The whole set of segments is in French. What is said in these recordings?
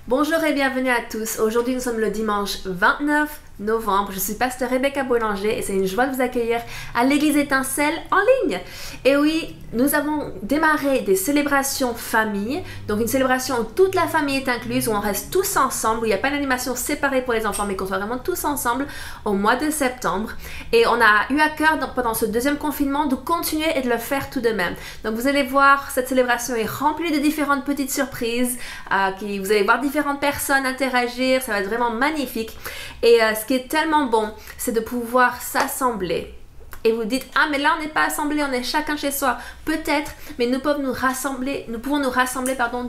Bonjour et bienvenue à tous. Aujourd'hui, nous sommes le dimanche 29 novembre. Je suis pasteur Rebecca Boulanger et c'est une joie de vous accueillir à l'église Étincelle en ligne. Et oui, nous avons démarré des célébrations famille. Donc une célébration où toute la famille est incluse, où on reste tous ensemble, où il n'y a pas d'animation séparée pour les enfants, mais qu'on soit vraiment tous ensemble au mois de septembre. Et on a eu à cœur pendant ce deuxième confinement de continuer et de le faire tout de même. Donc vous allez voir, cette célébration est remplie de différentes petites surprises. Vous allez voir différentes personnes interagir, ça va être vraiment magnifique. Et ce qui est tellement bon, c'est de pouvoir s'assembler. Et vous dites, ah mais là on n'est pas assemblés, on est chacun chez soi. Peut-être, mais nous pouvons nous rassembler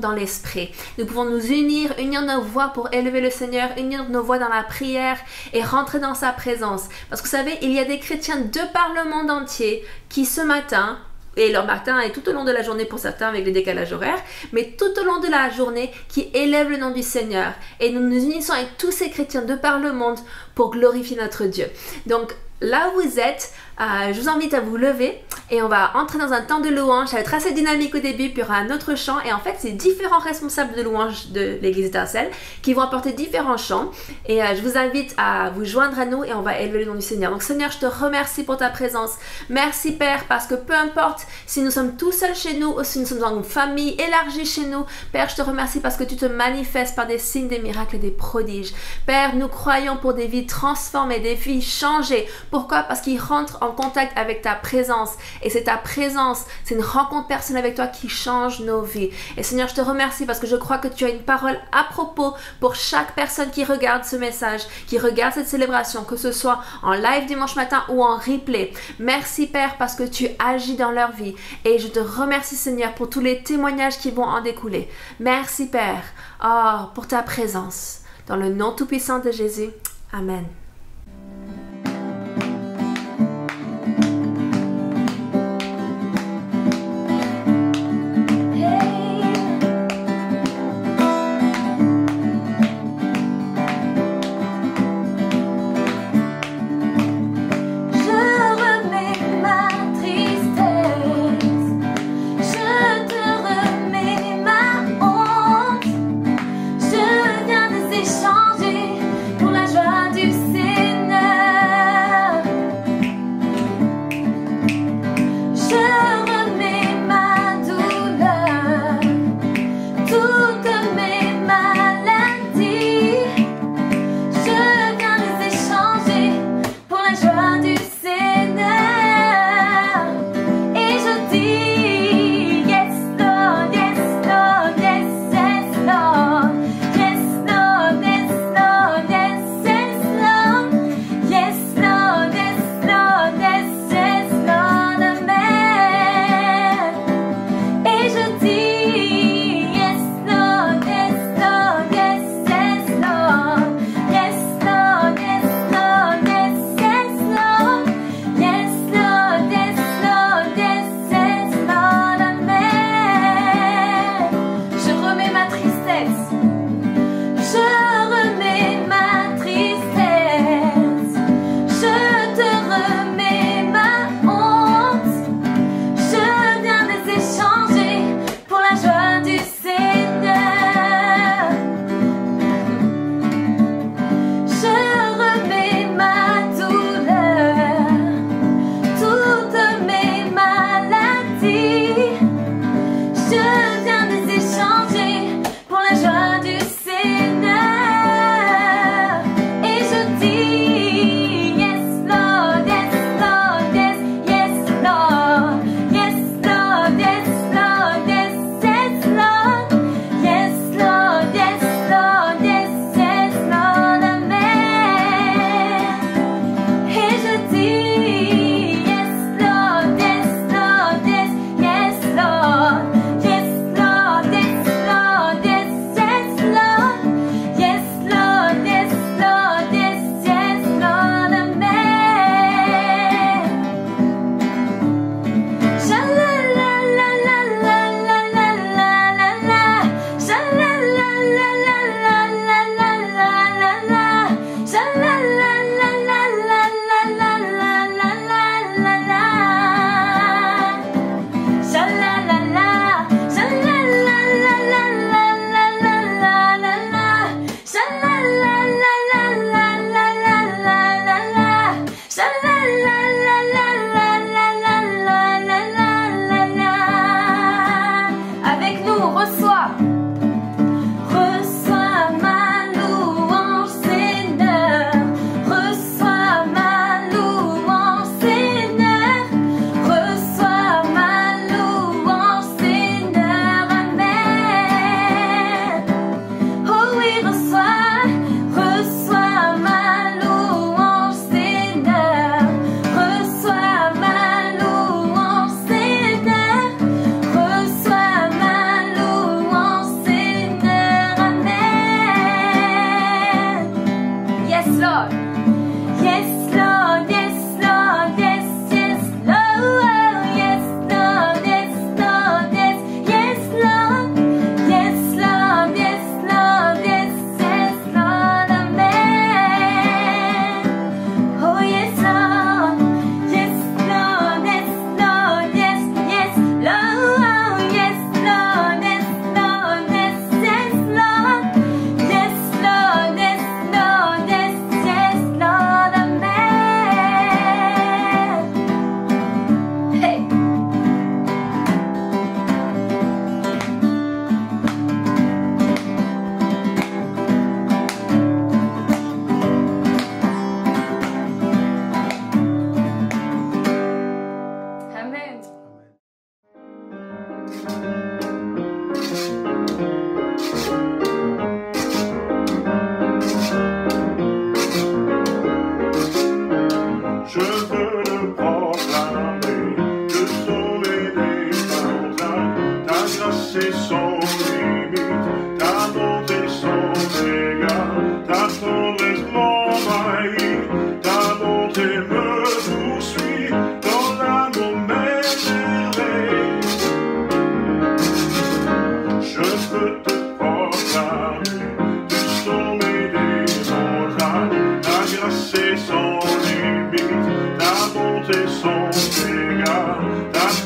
dans l'esprit. Nous pouvons nous unir nos voix pour élever le Seigneur, unir nos voix dans la prière et rentrer dans sa présence. Parce que vous savez, il y a des chrétiens de par le monde entier qui ce matin, et leur matin et tout au long de la journée pour certains avec les décalages horaires, mais tout au long de la journée qui élèvent le nom du Seigneur. Et nous nous unissons avec tous ces chrétiens de par le monde pour glorifier notre Dieu. Donc là où vous êtes, je vous invite à vous lever et on va entrer dans un temps de louange. Ça va être assez dynamique au début, puis il y aura un autre chant. Et en fait, c'est différents responsables de louange de l'église Étincelle qui vont apporter différents chants. Et je vous invite à vous joindre à nous et on va élever le nom du Seigneur. Donc Seigneur, je te remercie pour ta présence. Merci Père, parce que peu importe si nous sommes tout seuls chez nous ou si nous sommes dans une famille élargie chez nous, Père, je te remercie parce que tu te manifestes par des signes, des miracles et des prodiges. Père, nous croyons pour des vies transformées, des vies changées. Pourquoi? Parce qu'ils rentrent en contact avec ta présence. Et c'est ta présence, c'est une rencontre personnelle avec toi qui change nos vies. Et Seigneur, je te remercie parce que je crois que tu as une parole à propos pour chaque personne qui regarde ce message, qui regarde cette célébration, que ce soit en live dimanche matin ou en replay. Merci Père parce que tu agis dans leur vie. Et je te remercie Seigneur pour tous les témoignages qui vont en découler. Merci Père, pour ta présence. Dans le nom tout-puissant de Jésus. Amen. Changer pour la joie du Seigneur.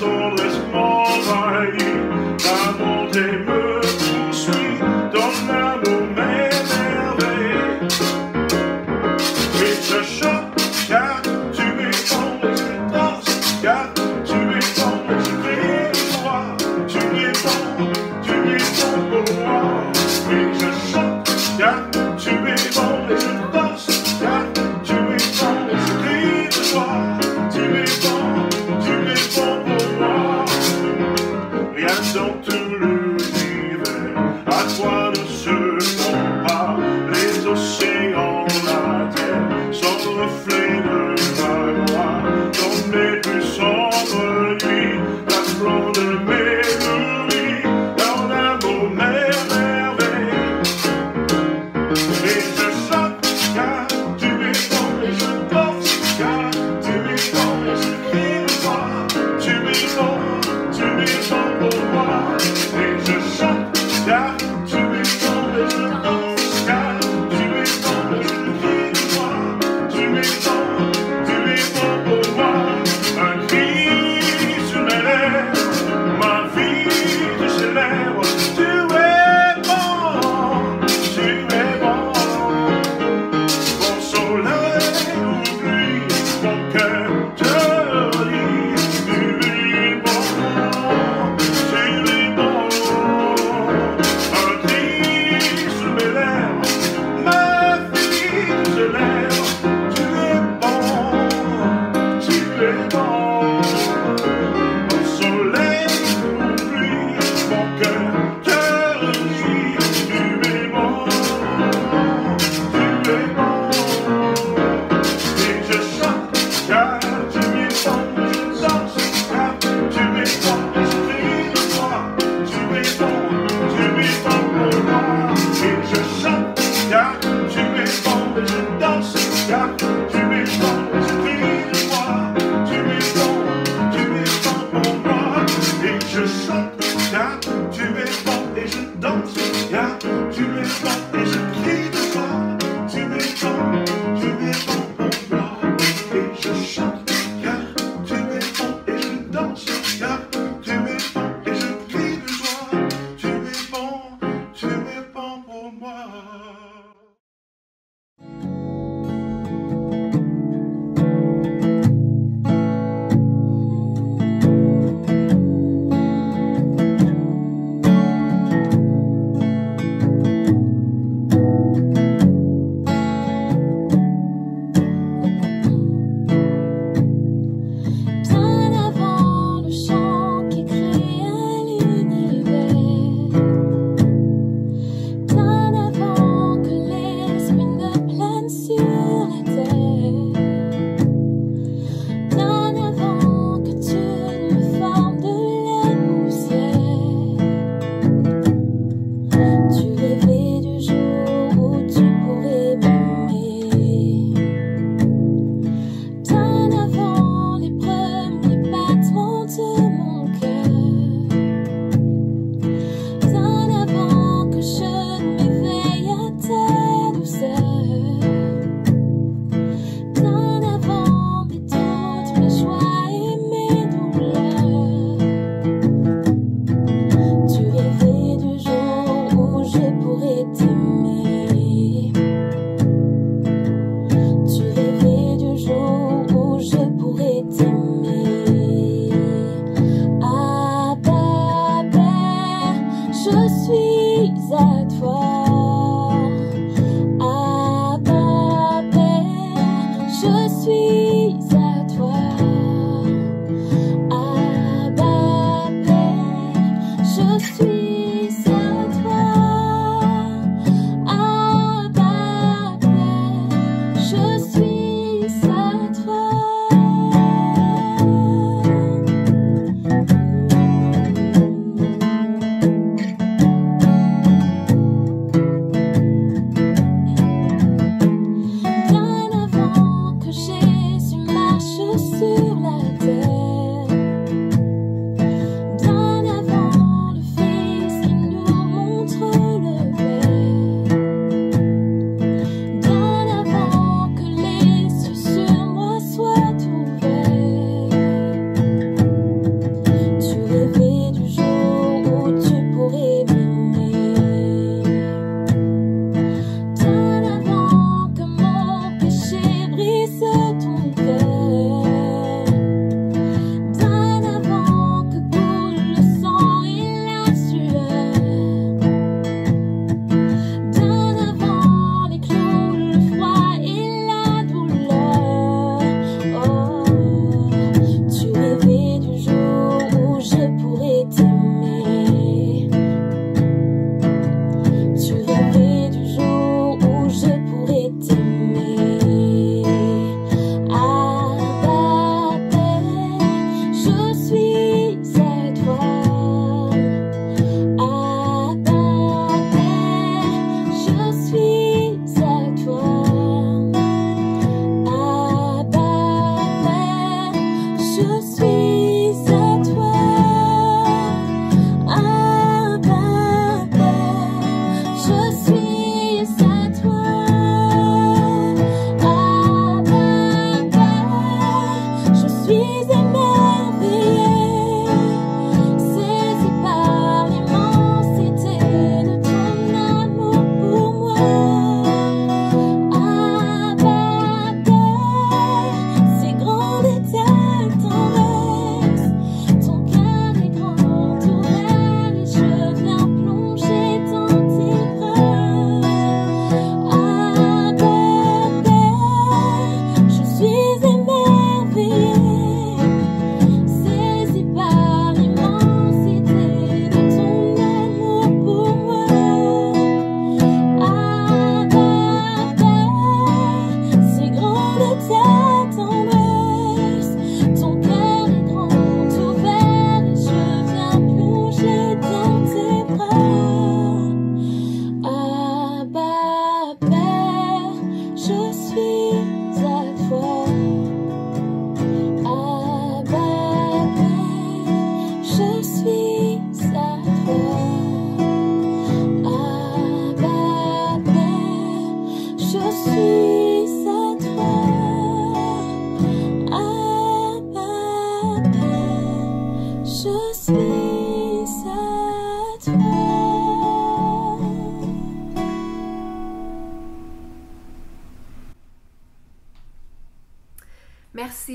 tendresse m'envahit, ta bonté me poursuit, ton amour m'émerveille. Et je chante car tu es bon, et je danse car tu es bon, et je crie de joie, tu es bon pour moi. Et je chante car tu es bon, et je danse car tu es bon, et je crie de joie, tu es bon pour moi. Rien dans tout l'univers, à toi ne se compare, les océans, la terre, sont le reflet de ma gloire. Dans mes plus sombres nuits, la blonde mélodie, dans l'amour m'émerveille. Et je chante car tu es bon, et je danse car tu es bon, et je crie de joie, tu es bon pour moi. Et je chante car tu es bon, et je danse car tu es bon, et je crie de joie, tu es bon pour moi. Un cri sur mes lèvres, ma vie te célèbre, tu es bon, mon soleil ou pluie, mon cœur te dit, tu es bon, tu es bon.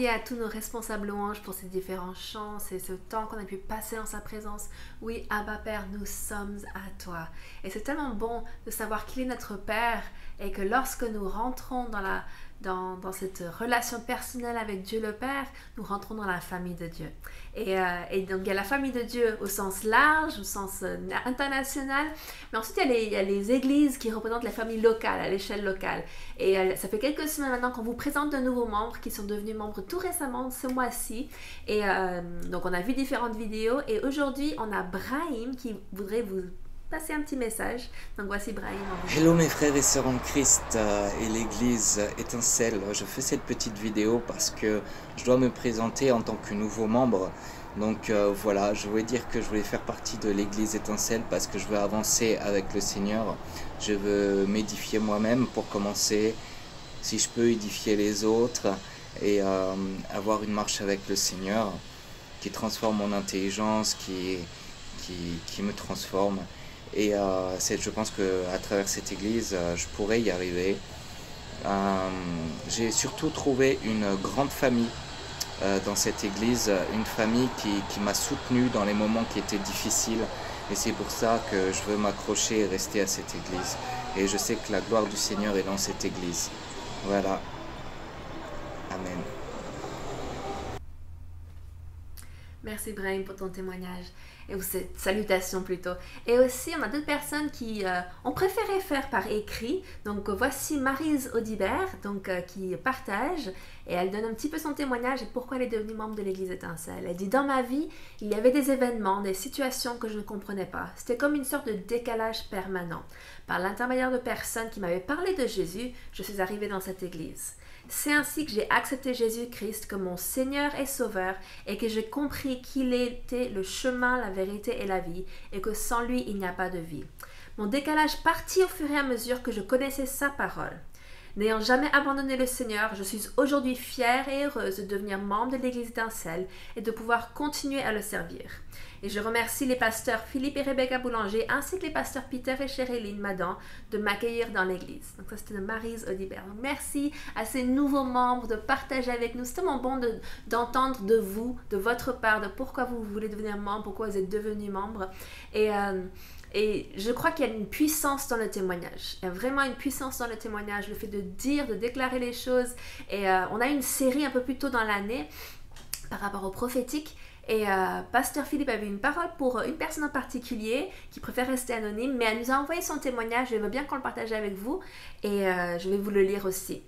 oui à tous nos responsables louanges pour ces différents chants, c'est ce temps qu'on a pu passer en sa présence. Oui, Abba Père, nous sommes à toi. Et c'est tellement bon de savoir qu'il est notre Père et que lorsque nous rentrons dans cette relation personnelle avec Dieu le Père, nous rentrons dans la famille de Dieu. Et donc il y a la famille de Dieu au sens large, au sens international, mais ensuite il y a les églises qui représentent la famille locale, à l'échelle locale. Et ça fait quelques semaines maintenant qu'on vous présente de nouveaux membres qui sont devenus membres tout récemment, ce mois-ci. Et donc on a vu différentes vidéos et aujourd'hui on a Brahim qui voudrait vous passer un petit message. Donc voici Brahim. Hello mes frères et sœurs en Christ et l'église Étincelle. Je fais cette petite vidéo parce que je dois me présenter en tant que nouveau membre. Donc voilà, je voulais dire que je voulais faire partie de l'église Étincelle parce que je veux avancer avec le Seigneur. Je veux m'édifier moi-même pour commencer, si je peux édifier les autres et avoir une marche avec le Seigneur qui transforme mon intelligence, qui me transforme. Et je pense qu'à travers cette église, je pourrais y arriver. J'ai surtout trouvé une grande famille dans cette église, une famille qui m'a soutenu dans les moments qui étaient difficiles. Et c'est pour ça que je veux m'accrocher et rester à cette église. Et je sais que la gloire du Seigneur est dans cette église. Voilà. Amen. Merci Brahim pour ton témoignage et cette salutation plutôt. Et aussi, on a d'autres personnes qui ont préféré faire par écrit. Donc voici Maryse Audibert qui partage et elle donne un petit peu son témoignage et pourquoi elle est devenue membre de l'église Étincelle. Elle dit: dans ma vie, il y avait des événements, des situations que je ne comprenais pas. C'était comme une sorte de décalage permanent. Par l'intermédiaire de personnes qui m'avaient parlé de Jésus, je suis arrivée dans cette église. C'est ainsi que j'ai accepté Jésus-Christ comme mon Seigneur et Sauveur et que j'ai compris qu'il était le chemin, la vérité et la vie et que sans lui, il n'y a pas de vie. Mon décalage partit au fur et à mesure que je connaissais sa parole. N'ayant jamais abandonné le Seigneur, je suis aujourd'hui fière et heureuse de devenir membre de l'Église Étincelle et de pouvoir continuer à le servir. Et je remercie les pasteurs Philippe et Rebecca Boulanger ainsi que les pasteurs Peter et Sherilyn Madan de m'accueillir dans l'Église. Donc ça c'était de Maryse Audibert. Merci à ces nouveaux membres de partager avec nous. C'est tellement bon d'entendre de vous, de votre part, de pourquoi vous voulez devenir membre, pourquoi vous êtes devenus membres. Et je crois qu'il y a une puissance dans le témoignage. Il y a vraiment une puissance dans le témoignage, le fait de dire, de déclarer les choses. Et on a une série un peu plus tôt dans l'année par rapport au prophétique. Et Pasteur Philippe avait une parole pour une personne en particulier qui préfère rester anonyme, mais elle nous a envoyé son témoignage. Je veux bien qu'on le partage avec vous et je vais vous le lire aussi.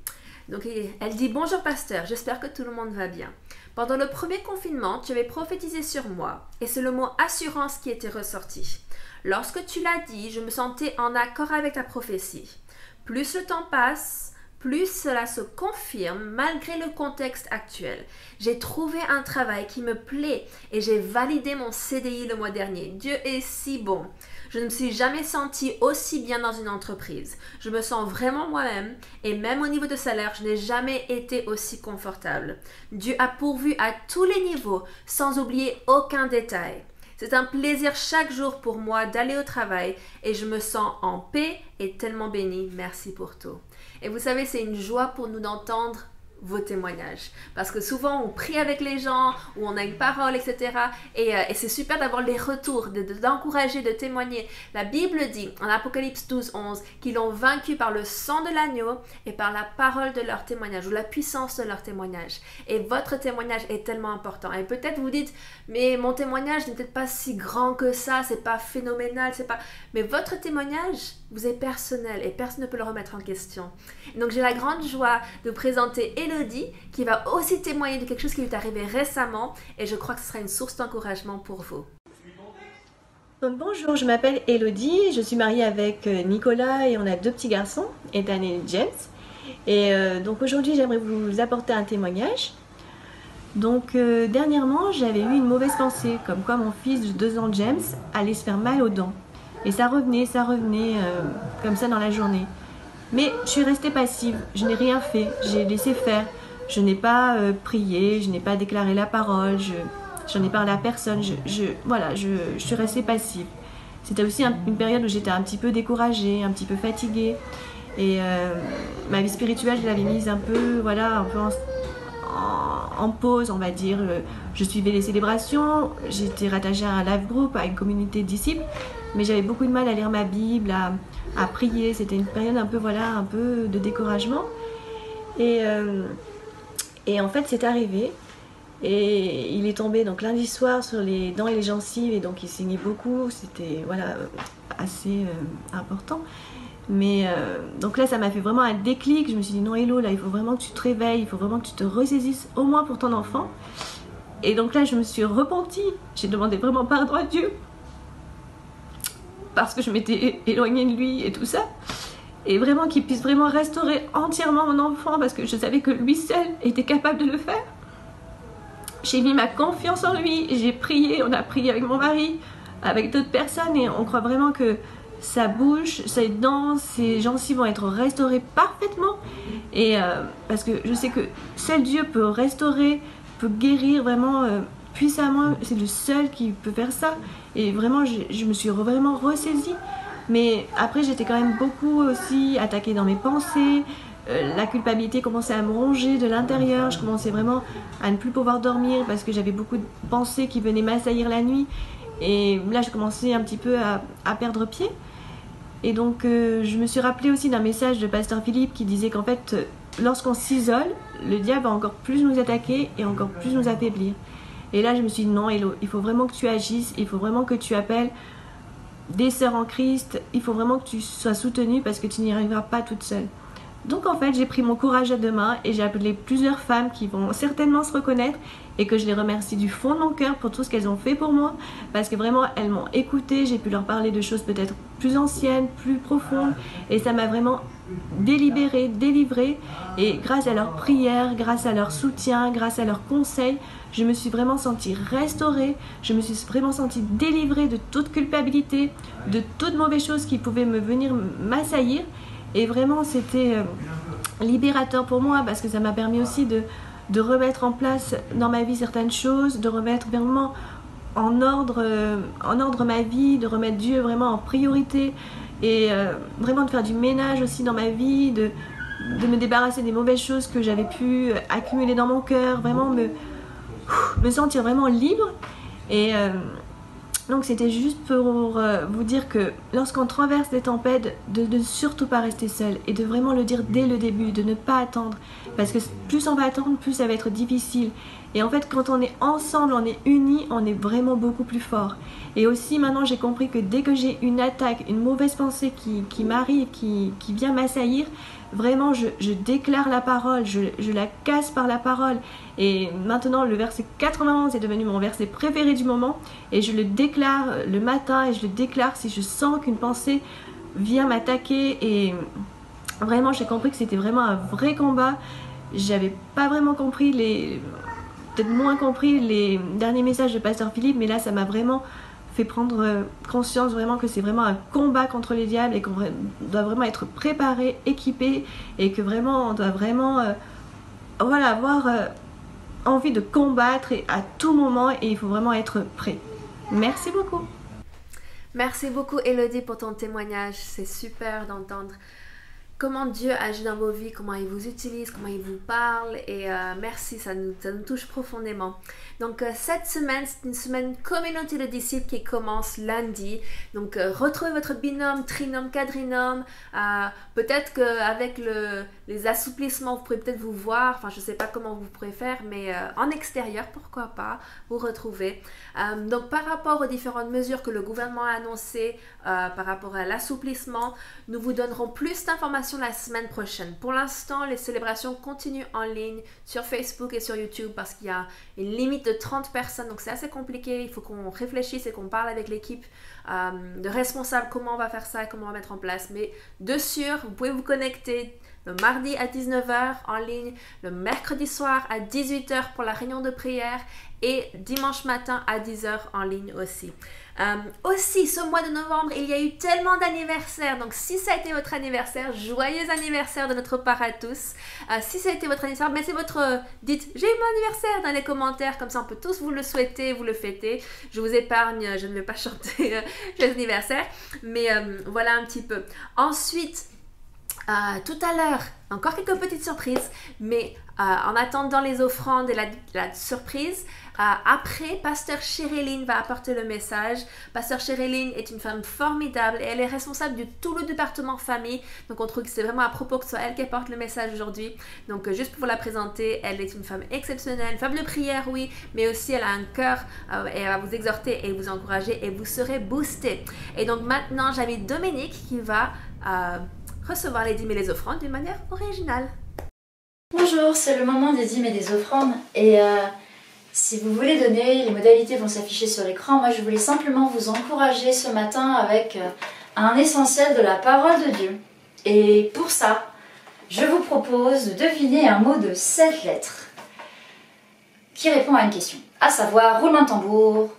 Donc elle dit: bonjour pasteur, j'espère que tout le monde va bien. Pendant le premier confinement, tu avais prophétisé sur moi et c'est le mot assurance qui était ressorti. Lorsque tu l'as dit, je me sentais en accord avec ta prophétie. Plus le temps passe, plus cela se confirme malgré le contexte actuel. J'ai trouvé un travail qui me plaît et j'ai validé mon CDI le mois dernier. Dieu est si bon. Je ne me suis jamais sentie aussi bien dans une entreprise. Je me sens vraiment moi-même et même au niveau de salaire, je n'ai jamais été aussi confortable. Dieu a pourvu à tous les niveaux sans oublier aucun détail. C'est un plaisir chaque jour pour moi d'aller au travail et je me sens en paix et tellement bénie. Merci pour tout. Et vous savez, c'est une joie pour nous d'entendre vos témoignages. Parce que souvent, on prie avec les gens, ou on a une parole, etc. Et c'est super d'avoir les retours, d'encourager, de témoigner. La Bible dit, en Apocalypse 12, 11, qu'ils l'ont vaincu par le sang de l'agneau et par la parole de leur témoignage, ou la puissance de leur témoignage. Et votre témoignage est tellement important. Et peut-être vous dites, mais mon témoignage n'est peut-être pas si grand que ça, c'est pas phénoménal, c'est pas... Mais votre témoignage vous est personnel et personne ne peut le remettre en question. Et donc j'ai la grande joie de présenter Elodie qui va aussi témoigner de quelque chose qui lui est arrivé récemment et je crois que ce sera une source d'encouragement pour vous. Donc, bonjour, je m'appelle Elodie, je suis mariée avec Nicolas et on a 2 petits garçons, Ethan et James. Et donc aujourd'hui j'aimerais vous apporter un témoignage. Donc dernièrement j'avais eu une mauvaise pensée, comme quoi mon fils de 2 ans James allait se faire mal aux dents. Et ça revenait comme ça dans la journée. Mais je suis restée passive, je n'ai rien fait, j'ai laissé faire. Je n'ai pas prié, je n'ai pas déclaré la parole, j'en ai parlé à personne, voilà, je suis restée passive. C'était aussi une période où j'étais un petit peu découragée, un petit peu fatiguée. Et ma vie spirituelle, je l'avais mise un peu, voilà, un peu en pause, on va dire. Je suivais les célébrations, j'étais rattachée à un live group, à une communauté de disciples, mais j'avais beaucoup de mal à lire ma Bible, à prier. C'était une période un peu, voilà, un peu de découragement. Et en fait, c'est arrivé. Et il est tombé donc lundi soir sur les dents et les gencives, et donc il saignait beaucoup. C'était voilà, assez important. Mais donc là, ça m'a fait vraiment un déclic. Je me suis dit non, Hello, là, il faut vraiment que tu te réveilles, il faut vraiment que tu te ressaisisses, au moins pour ton enfant. Et donc là, je me suis repentie. J'ai demandé vraiment pardon à Dieu parce que je m'étais éloignée de lui et tout ça. Et vraiment qu'il puisse vraiment restaurer entièrement mon enfant, parce que je savais que lui seul était capable de le faire. J'ai mis ma confiance en lui, j'ai prié, on a prié avec mon mari, avec d'autres personnes, et on croit vraiment que sa bouche, ses dents, ses gencives vont être restaurées parfaitement. Et parce que je sais que seul Dieu peut restaurer, peut guérir vraiment puissamment. C'est le seul qui peut faire ça. Et vraiment, je me suis vraiment ressaisie. Mais après, j'étais quand même beaucoup aussi attaquée dans mes pensées. La culpabilité commençait à me ronger de l'intérieur. Je commençais vraiment à ne plus pouvoir dormir parce que j'avais beaucoup de pensées qui venaient m'assaillir la nuit. Et là, je commençais un petit peu à perdre pied. Et donc, je me suis rappelée aussi d'un message de Pasteur Philippe qui disait qu'en fait, lorsqu'on s'isole, le diable va encore plus nous attaquer et encore plus nous affaiblir. Et là, je me suis dit non, Hello, il faut vraiment que tu agisses, il faut vraiment que tu appelles des sœurs en Christ, il faut vraiment que tu sois soutenue parce que tu n'y arriveras pas toute seule. Donc en fait, j'ai pris mon courage à deux mains et j'ai appelé plusieurs femmes qui vont certainement se reconnaître, et que je les remercie du fond de mon cœur pour tout ce qu'elles ont fait pour moi, parce que vraiment elles m'ont écoutée. J'ai pu leur parler de choses peut-être plus anciennes, plus profondes, et ça m'a vraiment délivrée. Et grâce à leurs prières, grâce à leur soutien, grâce à leurs conseils, je me suis vraiment sentie restaurée, je me suis vraiment sentie délivrée de toute culpabilité, de toute mauvaise chose qui pouvait me venir m'assaillir. Et vraiment c'était libérateur pour moi, parce que ça m'a permis aussi de remettre en place dans ma vie certaines choses, de remettre vraiment en ordre ma vie, de remettre Dieu vraiment en priorité, et vraiment de faire du ménage aussi dans ma vie, de me débarrasser des mauvaises choses que j'avais pu accumuler dans mon cœur, vraiment me sentir vraiment libre. Et donc c'était juste pour vous dire que lorsqu'on traverse des tempêtes, de ne surtout pas rester seul, et de vraiment le dire dès le début, de ne pas attendre, parce que plus on va attendre, plus ça va être difficile. Et en fait, quand on est ensemble, on est unis, on est vraiment beaucoup plus fort. Et aussi maintenant, j'ai compris que dès que j'ai une attaque, une mauvaise pensée qui m'arrive, qui vient m'assaillir, vraiment je déclare la parole, je la casse par la parole. Et maintenant, le verset 91 est devenu mon verset préféré du moment, et je le déclare le matin, et je le déclare si je sens qu'une pensée vient m'attaquer. Et vraiment, j'ai compris que c'était vraiment un vrai combat. J'avais pas vraiment compris peut-être moins compris les derniers messages de Pasteur Philippe, mais là ça m'a vraiment fait prendre conscience vraiment que c'est vraiment un combat contre les diables, et qu'on doit vraiment être préparé, équipé, et que vraiment on doit vraiment voilà, avoir envie de combattre à tout moment, et il faut vraiment être prêt. Merci beaucoup. Merci beaucoup Elodie pour ton témoignage, c'est super d'entendre comment Dieu agit dans vos vies, comment il vous utilise, comment il vous parle, et merci, ça nous touche profondément. Donc cette semaine, c'est une semaine communauté de disciples qui commence lundi. Donc retrouvez votre binôme, trinôme, quadrinôme. Peut-être qu'avec les assouplissements, vous pourrez peut-être vous voir, enfin je ne sais pas comment vous pourrez faire, mais en extérieur, pourquoi pas, vous retrouver. Donc par rapport aux différentes mesures que le gouvernement a annoncées, par rapport à l'assouplissement, nous vous donnerons plus d'informations la semaine prochaine. Pour l'instant, les célébrations continuent en ligne sur Facebook et sur YouTube, parce qu'il y a une limite de 30 personnes, donc c'est assez compliqué. Il faut qu'on réfléchisse et qu'on parle avec l'équipe de responsables comment on va faire ça et comment on va mettre en place. Mais de sûr, vous pouvez vous connecter le mardi à 19 h en ligne, le mercredi soir à 18 h pour la réunion de prière, et dimanche matin à 10 h en ligne aussi. Aussi, ce mois de novembre, il y a eu tellement d'anniversaires. Donc, si ça a été votre anniversaire, joyeux anniversaire de notre part à tous. Si ça a été votre anniversaire, mettez dites « J'ai eu mon anniversaire » dans les commentaires. Comme ça, on peut tous vous le souhaiter, vous le fêter. Je vous épargne, je ne vais pas chanter « Joyeux anniversaire ». Mais voilà un petit peu. Ensuite, tout à l'heure, encore quelques petites surprises, mais en attendant les offrandes et la surprise, après, Pasteur Cheryline va apporter le message. Pasteur Cheryline est une femme formidable et elle est responsable de tout le département famille. Donc on trouve que c'est vraiment à propos que ce soit elle qui apporte le message aujourd'hui. Donc juste pour vous la présenter, elle est une femme exceptionnelle, une femme de prière, oui, mais aussi elle a un cœur et elle va vous exhorter et vous encourager et vous serez boosté. Et donc maintenant, j'invite Dominique qui va recevoir les dîmes et les offrandes d'une manière originale. Bonjour, c'est le moment des dîmes et des offrandes et si vous voulez donner, les modalités vont s'afficher sur l'écran. Moi je voulais simplement vous encourager ce matin avec un essentiel de la parole de Dieu. Et pour ça, je vous propose de deviner un mot de 7 lettres qui répond à une question, à savoir roulement de tambour.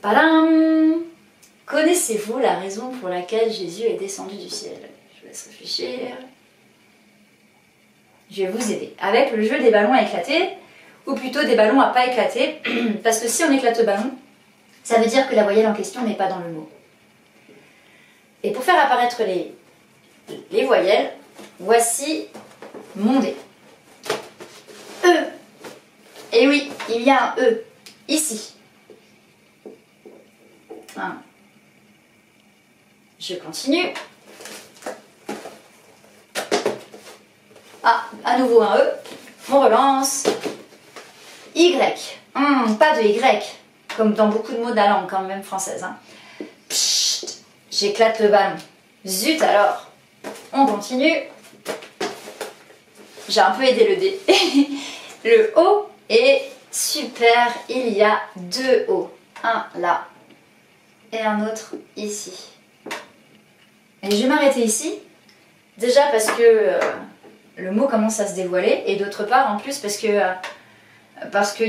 Padam! Connaissez-vous la raison pour laquelle Jésus est descendu du ciel? Je vous laisse réfléchir. Je vais vous aider avec le jeu des ballons à éclater, ou plutôt des ballons à pas éclater, parce que si on éclate le ballon, ça veut dire que la voyelle en question n'est pas dans le mot. Et pour faire apparaître les voyelles, voici mon dé. E. Et oui, il y a un E, ici. Je continue. Ah, à nouveau un E. On relance. Y. Pas de Y. Comme dans beaucoup de mots de la langue, quand même française. Hein. Psst, j'éclate le ballon. Zut alors. On continue. J'ai un peu aidé le dé. Le O est super. Il y a 2 O. Un là. Et un autre ici. Et je vais m'arrêter ici. Déjà parce que le mot commence à se dévoiler. Et d'autre part, en plus, parce qu'il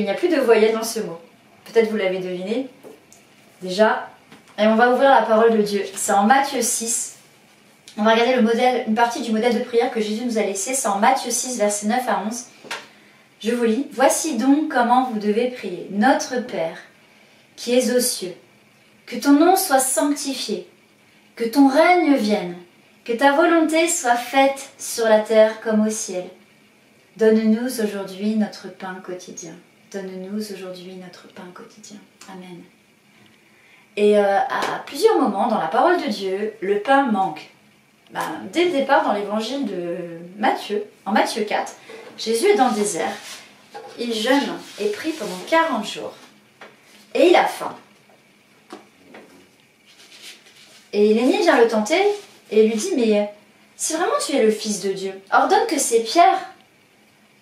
n'y a plus de voyelles dans ce mot. Peut-être vous l'avez deviné. Déjà. Et on va ouvrir la parole de Dieu. C'est en Matthieu 6. On va regarder le modèle, une partie du modèle de prière que Jésus nous a laissé. C'est en Matthieu 6, versets 9 à 11. Je vous lis. Voici donc comment vous devez prier. Notre Père, qui es aux cieux, que ton nom soit sanctifié, que ton règne vienne, que ta volonté soit faite sur la terre comme au ciel. Donne-nous aujourd'hui notre pain quotidien. Donne-nous aujourd'hui notre pain quotidien. Amen. Et à plusieurs moments dans la parole de Dieu, le pain manque. Dès le départ dans l'évangile de Matthieu, en Matthieu 4, Jésus est dans le désert. Il jeûne et prie pendant 40 jours. Et il a faim. Et l'ennemi vient le tenter et lui dit « Mais si vraiment tu es le Fils de Dieu, ordonne que ces pierres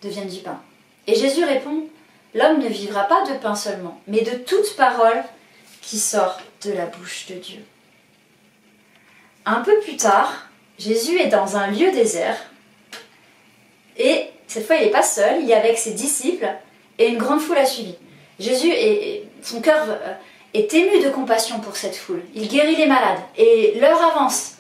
deviennent du pain. » Et Jésus répond « L'homme ne vivra pas de pain seulement, mais de toute parole qui sort de la bouche de Dieu. » Un peu plus tard, Jésus est dans un lieu désert et cette fois il n'est pas seul, il est avec ses disciples et une grande foule a suivi. Jésus, son cœur est ému de compassion pour cette foule. Il guérit les malades et l'heure avance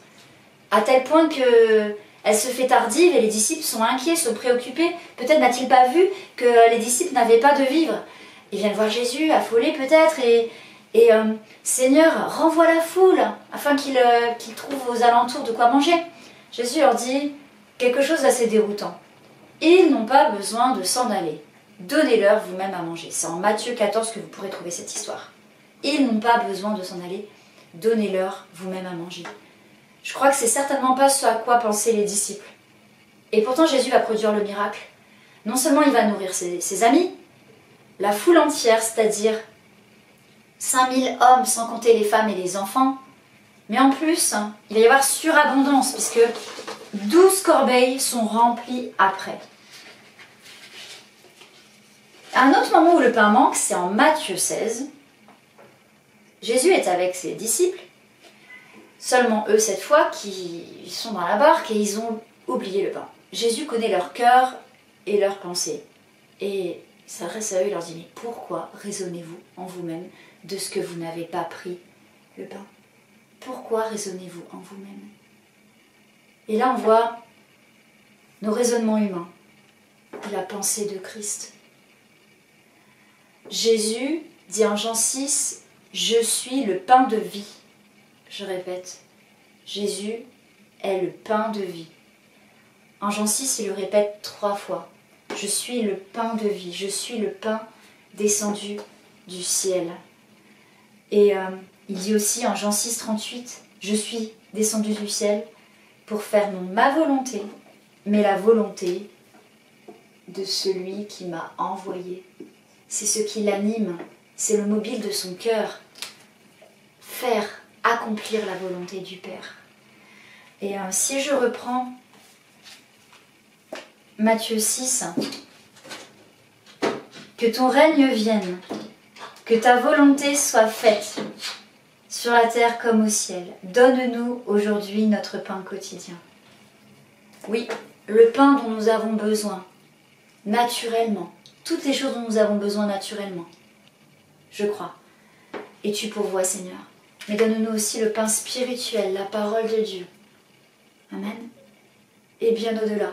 à tel point qu'elle se fait tardive et les disciples sont inquiets, sont préoccupés. Peut-être n'a-t-il pas vu que les disciples n'avaient pas de vivres. Ils viennent voir Jésus, affolés peut-être, et Seigneur, renvoie la foule afin qu'ils trouvent aux alentours de quoi manger. Jésus leur dit quelque chose d'assez déroutant. Ils n'ont pas besoin de s'en aller. Donnez-leur vous-même à manger. C'est en Matthieu 14 que vous pourrez trouver cette histoire. Ils n'ont pas besoin de s'en aller. Donnez-leur vous-même à manger. Je crois que c'est certainement pas ce à quoi pensaient les disciples. Et pourtant Jésus va produire le miracle. Non seulement il va nourrir ses amis, la foule entière, c'est-à-dire 5000 hommes sans compter les femmes et les enfants, mais en plus, il va y avoir surabondance puisque 12 corbeilles sont remplies après. Un autre moment où le pain manque, c'est en Matthieu 16. Jésus est avec ses disciples, seulement eux cette fois qui sont dans la barque et ils ont oublié le pain. Jésus connaît leur cœur et leurs pensées et il s'adresse à eux et leur dit « Mais pourquoi raisonnez-vous en vous-même de ce que vous n'avez pas pris le pain? Pourquoi raisonnez-vous en vous-même » Et là on voit nos raisonnements humains et la pensée de Christ. Jésus dit en Jean 6, « Je suis le pain de vie ». Je répète, Jésus est le pain de vie. En Jean 6, il le répète 3 fois. Je suis le pain de vie, je suis le pain descendu du ciel. Et il dit aussi en Jean 6, 38, je suis descendu du ciel pour faire non ma volonté, mais la volonté de celui qui m'a envoyé. C'est ce qui l'anime, c'est le mobile de son cœur. Faire accomplir la volonté du Père. Et si je reprends Matthieu 6, que ton règne vienne, que ta volonté soit faite sur la terre comme au ciel. Donne-nous aujourd'hui notre pain quotidien. Oui, le pain dont nous avons besoin, naturellement. Toutes les choses dont nous avons besoin naturellement. Je crois. Et tu pourvois, Seigneur. Mais donne-nous aussi le pain spirituel, la parole de Dieu. Amen. Et bien au-delà.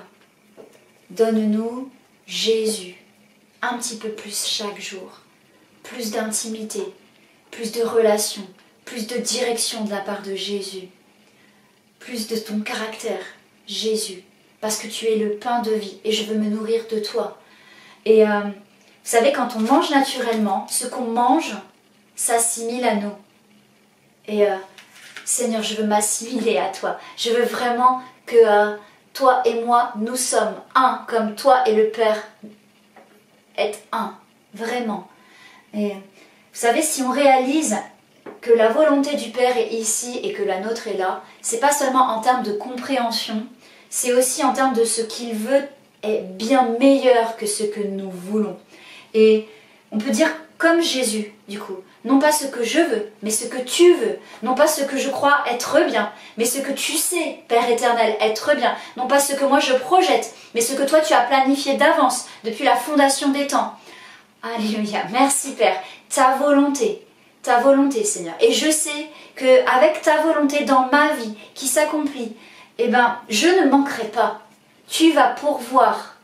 Donne-nous Jésus. Un petit peu plus chaque jour. Plus d'intimité, plus de relations, plus de direction de la part de Jésus. Plus de ton caractère, Jésus. Parce que tu es le pain de vie et je veux me nourrir de toi. Et vous savez, quand on mange naturellement, ce qu'on mange s'assimile à nous. Et Seigneur, je veux m'assimiler à toi. Je veux vraiment que toi et moi, nous sommes un, comme toi et le Père est un, vraiment. Et vous savez, si on réalise que la volonté du Père est ici et que la nôtre est là, c'est pas seulement en termes de compréhension, c'est aussi en termes de ce qu'il veut est bien meilleur que ce que nous voulons. Et on peut dire comme Jésus, du coup. Non pas ce que je veux, mais ce que tu veux. Non pas ce que je crois être bien, mais ce que tu sais, Père éternel, être bien. Non pas ce que moi je projette, mais ce que toi tu as planifié d'avance, depuis la fondation des temps. Alléluia. Merci Père. Ta volonté, Seigneur. Et je sais qu'avec ta volonté dans ma vie qui s'accomplit, eh ben, je ne manquerai pas. Tu vas pourvoir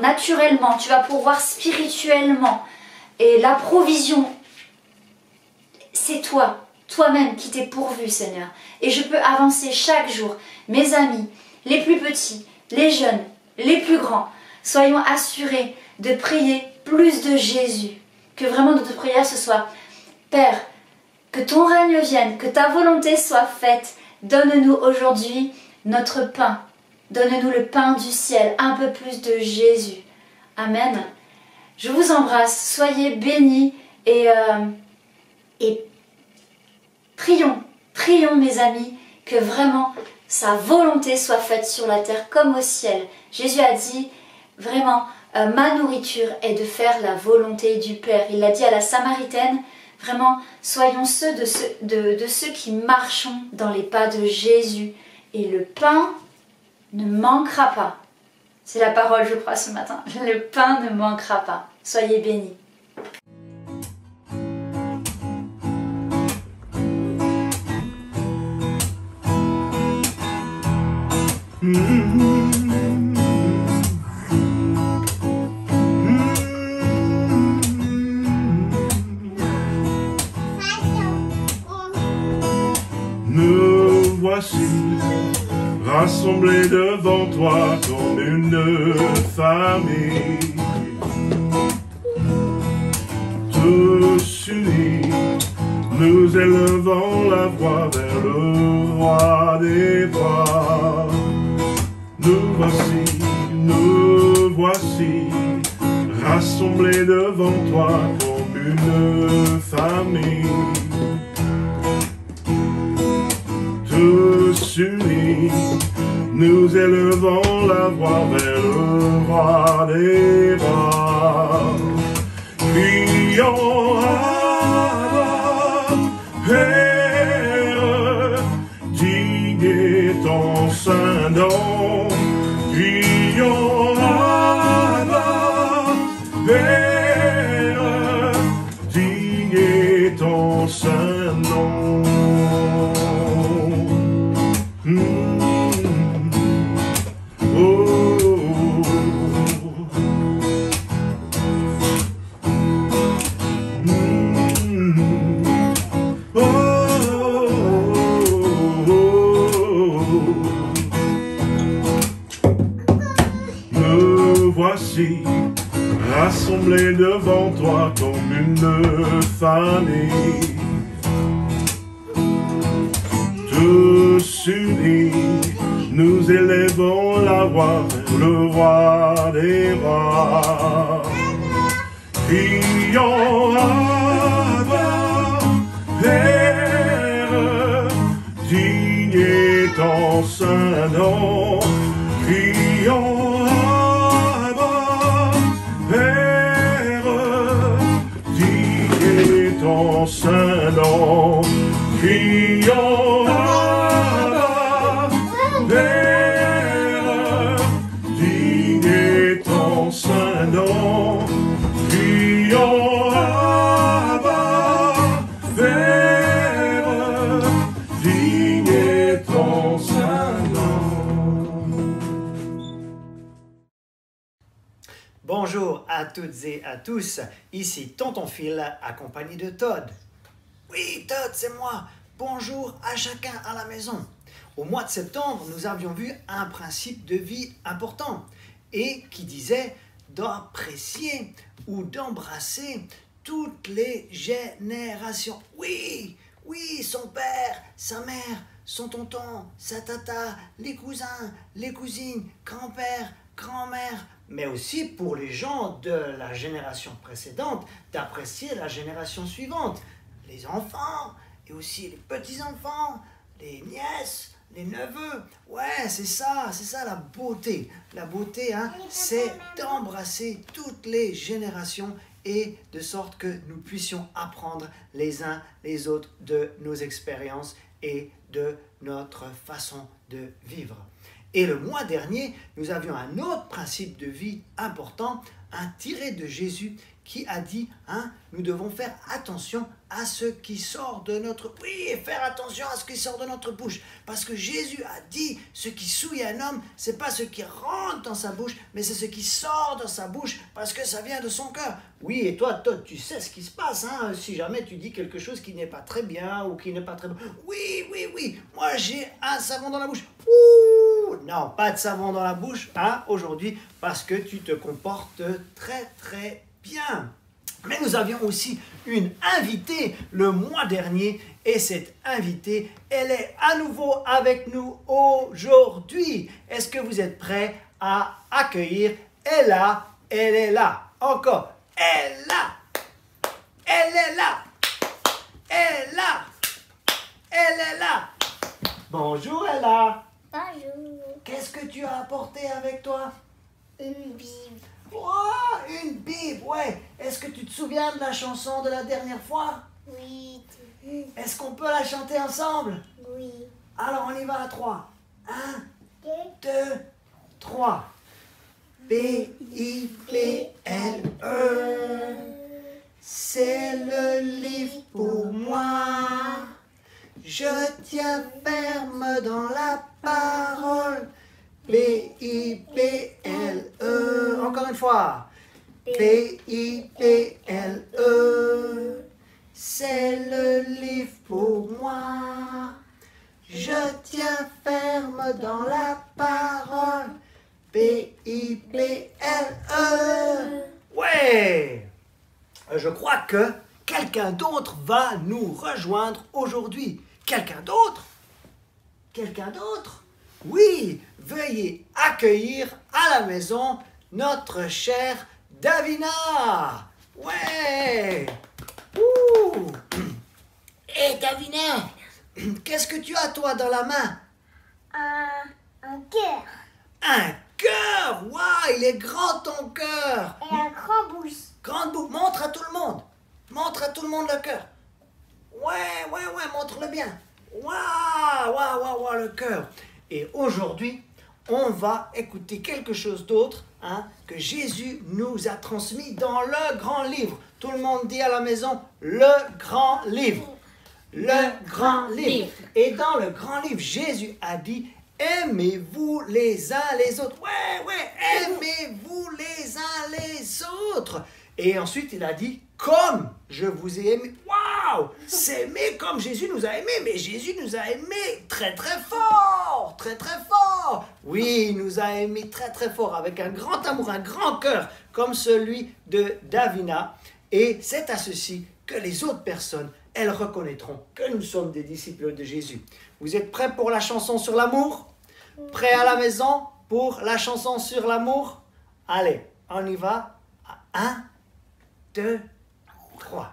naturellement, tu vas pourvoir spirituellement. Et la provision, c'est toi-même qui t'es pourvu, Seigneur. Et je peux avancer chaque jour. Mes amis, les plus petits, les jeunes, les plus grands, soyons assurés de prier plus de Jésus. Que vraiment notre prière ce soit, Père, que ton règne vienne, que ta volonté soit faite. Donne-nous aujourd'hui notre pain. Donne-nous le pain du ciel, un peu plus de Jésus. Amen. Je vous embrasse, soyez bénis et prions mes amis, que vraiment sa volonté soit faite sur la terre comme au ciel. Jésus a dit vraiment, ma nourriture est de faire la volonté du Père. Il l'a dit à la Samaritaine, vraiment soyons ceux de ceux qui marchons dans les pas de Jésus. Et le pain ne manquera pas. C'est la parole, je crois, ce matin. Le pain ne manquera pas. Soyez bénis. Nous voici rassemblés devant toi comme une famille, tous unis, nous élevons la voix vers le roi des rois. Nous voici, rassemblés devant toi comme une famille, tous unis, nous élevons la voix vers le roi des rois. Crions Abba, Père, digne est ton saint nom. Crions Abba, Père, digne est ton saint nom. ici, rassemblés devant toi comme une famille. Tous unis, nous élevons la voix, le roi des rois. Crions Abba, Père, digne est ton saint nom. Crions Abba, Père, digne est ton saint nom. Crions Abba, Père, digne est ton saint nom. Crions Abba, Père, digne est ton saint nom. Bonjour à toutes et à tous, ici Tonton Phil, accompagné de Todd. Oui, Todd, c'est moi. Bonjour à chacun à la maison. Au mois de septembre, nous avions vu un principe de vie important et qui disait d'apprécier ou d'embrasser toutes les générations. Oui, oui, son père, sa mère, son tonton, sa tata, les cousins, les cousines, grand-père, grand-mère, mais aussi pour les gens de la génération précédente, d'apprécier la génération suivante. Les enfants, et aussi les petits-enfants, les nièces, les neveux. Ouais, c'est ça la beauté. La beauté, hein, c'est d'embrasser toutes les générations et de sorte que nous puissions apprendre les uns les autres de nos expériences et de notre façon de vivre. Et le mois dernier, nous avions un autre principe de vie important, un tiré de Jésus qui a dit, hein, nous devons faire attention à ce qui sort de notre... Oui, faire attention à ce qui sort de notre bouche. Parce que Jésus a dit, ce qui souille un homme, c'est pas ce qui rentre dans sa bouche, mais c'est ce qui sort de sa bouche, parce que ça vient de son cœur. Oui, et toi, Todd, tu sais ce qui se passe, hein, si jamais tu dis quelque chose qui n'est pas très bien, ou qui n'est pas très bon. Oui, oui, oui, moi j'ai un savon dans la bouche. Ouh, non, pas de savon dans la bouche, hein, aujourd'hui, parce que tu te comportes très, très bien. Mais nous avions aussi une invitée le mois dernier et cette invitée, elle est à nouveau avec nous aujourd'hui. Est-ce que vous êtes prêts à accueillir Ella? Elle est là. Encore. Ella. Elle est là. Ella. Elle est là. Bonjour Ella. Bonjour. Qu'est-ce que tu as apporté avec toi? Une Bible. Oh, une Bible, ouais. Est-ce que tu te souviens de la chanson de la dernière fois? Oui. Est-ce qu'on peut la chanter ensemble? Oui. Alors on y va à 3. 1, 2, 3. B-I-B-L-E. C'est le livre pour moi. Je tiens ferme dans la parole. B-I-B-L-E. Encore une fois. B-I-B-L-E. C'est le livre pour moi. Je tiens ferme dans la parole. B-I-B-L-E. Ouais. Je crois que quelqu'un d'autre va nous rejoindre aujourd'hui. Quelqu'un d'autre? Quelqu'un d'autre? Oui, veuillez accueillir à la maison notre chère Davina. Ouais. Ouh. Hé Davina, qu'est-ce que tu as toi dans la main? Un cœur. Un cœur. Waouh, il est grand ton cœur. Et un grand bouche. Grande bouche, montre à tout le monde. Montre à tout le monde le cœur. Ouais, montre-le bien. Waouh, le cœur. Et aujourd'hui, on va écouter quelque chose d'autre, hein, que Jésus nous a transmis dans le grand livre. Tout le monde dit à la maison, le grand livre. Le grand livre. Et dans le grand livre, Jésus a dit, aimez-vous les uns les autres. Ouais, aimez-vous les uns les autres. Et ensuite, il a dit, comme je vous ai aimé. Waouh! S'aimer comme Jésus nous a aimés. Mais Jésus nous a aimés très très fort. Très très fort. Oui, il nous a aimés très très fort. Avec un grand amour, un grand cœur. Comme celui de Davina. Et c'est à ceci que les autres personnes, elles reconnaîtront que nous sommes des disciples de Jésus. Vous êtes prêts pour la chanson sur l'amour? Prêts à la maison pour la chanson sur l'amour? Allez, on y va. 1, 2, 3.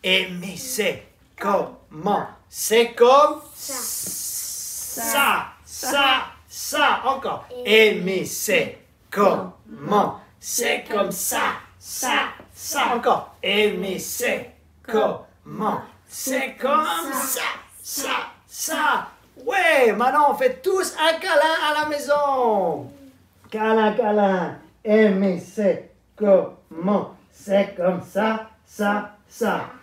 Aimer, c'est comment? C'est comme ça. Ça. Encore. Aimer, c'est comment? C'est comme ça. Encore. Aimer, c'est comment? C'est comme ça. Ouais, maintenant on fait tous un câlin à la maison. Câlin. Aimer, c'est comment? C'est comme ça.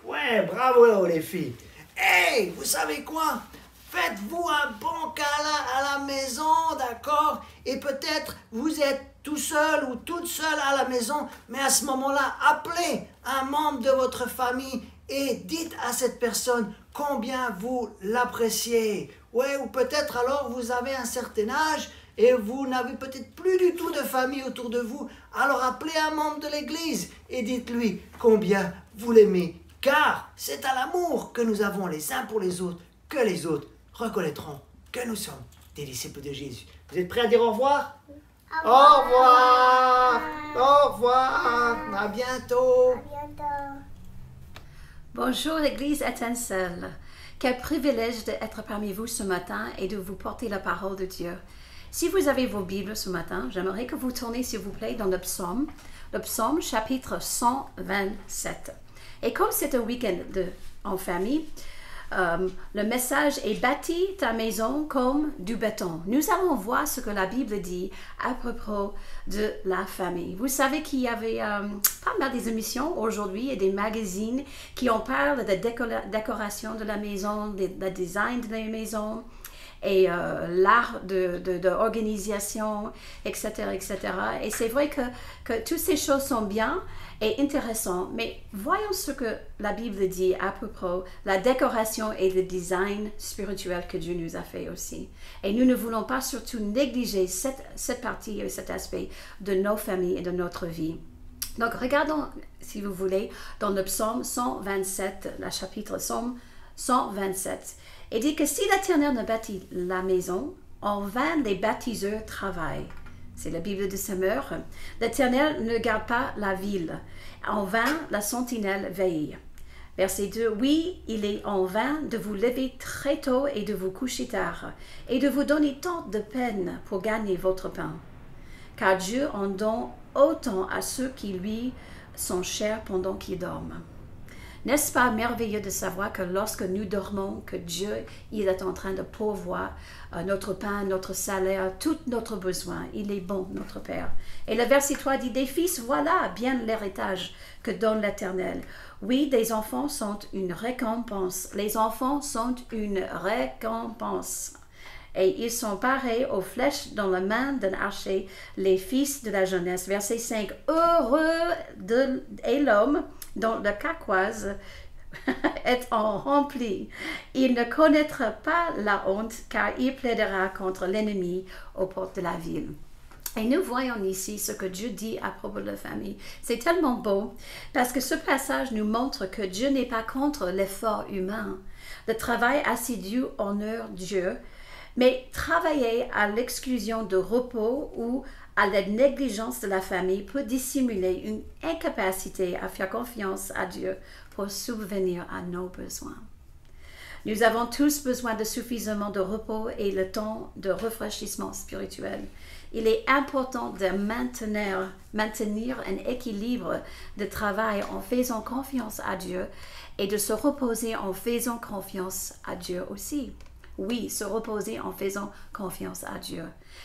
Ouais, bravo les filles. Hey, vous savez quoi? Faites-vous un bon câlin à la maison, d'accord? Et peut-être vous êtes tout seul ou toute seule à la maison, mais à ce moment-là, appelez un membre de votre famille et dites à cette personne combien vous l'appréciez. Ouais, ou peut-être alors vous avez un certain âge et vous n'avez peut-être plus du tout de famille autour de vous. Alors appelez un membre de l'église et dites-lui combien vous l'aimez. Car c'est à l'amour que nous avons les uns pour les autres que les autres reconnaîtront que nous sommes des disciples de Jésus. Vous êtes prêts à dire au revoir? Au revoir. Au revoir. À bientôt. Bonjour l'Église étincelle. Quel privilège d'être parmi vous ce matin et de vous porter la parole de Dieu. Si vous avez vos Bibles ce matin, j'aimerais que vous tourniez s'il vous plaît dans le psaume chapitre 127. Et comme c'est un week-end en famille, le message est « Bâtis ta maison comme du béton ». Nous allons voir ce que la Bible dit à propos de la famille. Vous savez qu'il y avait pas mal des émissions aujourd'hui et des magazines qui en parlent de décoration de la maison, de design de la maison et l'art de organisation, etc., etc. Et c'est vrai que toutes ces choses sont bien et intéressantes, mais voyons ce que la Bible dit à propos de la décoration et le design spirituel que Dieu nous a fait aussi. Et nous ne voulons pas surtout négliger cette partie et cet aspect de nos familles et de notre vie. Donc regardons, si vous voulez, dans le psaume 127, le chapitre psaume 127. Il dit que si l'Éternel ne bâtit la maison, en vain les bâtisseurs travaillent. C'est la Bible de Semeur. L'Éternel ne garde pas la ville. En vain, la sentinelle veille. Verset 2. Oui, il est en vain de vous lever très tôt et de vous coucher tard, et de vous donner tant de peine pour gagner votre pain. Car Dieu en donne autant à ceux qui lui sont chers pendant qu'ils dorment. N'est-ce pas merveilleux de savoir que lorsque nous dormons, que Dieu, il est en train de pourvoir notre pain, notre salaire, tout notre besoin. Il est bon, notre Père. Et le verset 3 dit, des fils, voilà bien l'héritage que donne l'Éternel. Oui, des enfants sont une récompense. Les enfants sont une récompense. Et ils sont pareils aux flèches dans la main d'un archer, les fils de la jeunesse. Verset 5. Heureux est l'homme dont le carquoise est en rempli. Il ne connaîtra pas la honte, car il plaidera contre l'ennemi aux portes de la ville. Et nous voyons ici ce que Dieu dit à propos de la famille. C'est tellement beau, parce que ce passage nous montre que Dieu n'est pas contre l'effort humain. Le travail assidu honore Dieu, mais travailler à l'exclusion de repos ou à la négligence de la famille peut dissimuler une incapacité à faire confiance à Dieu pour subvenir à nos besoins. Nous avons tous besoin de suffisamment de repos et le temps de rafraîchissement spirituel. Il est important de maintenir un équilibre de travail en faisant confiance à Dieu et de se reposer en faisant confiance à Dieu aussi. Oui, se reposer en faisant confiance à Dieu.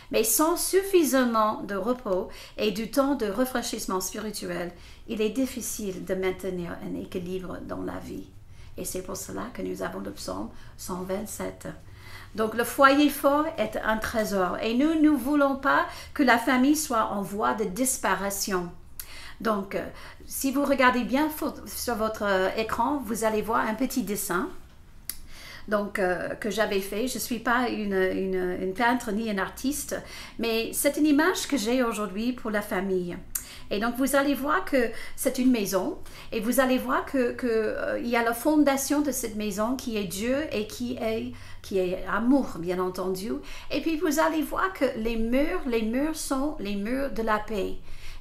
Mais sans suffisamment de repos et du temps de rafraîchissement spirituel, il est difficile de maintenir un équilibre dans la vie. Et c'est pour cela que nous avons le psaume 127. Donc le foyer fort est un trésor et nous ne voulons pas que la famille soit en voie de disparition. Donc, si vous regardez bien sur votre écran, vous allez voir un petit dessin. Donc, que j'avais fait. Je ne suis pas une peintre ni une artiste, mais c'est une image que j'ai aujourd'hui pour la famille. Et donc, vous allez voir que c'est une maison et vous allez voir qu'il y a la fondation de cette maison qui est Dieu et qui est amour, bien entendu. Et puis, vous allez voir que les murs sont les murs de la paix.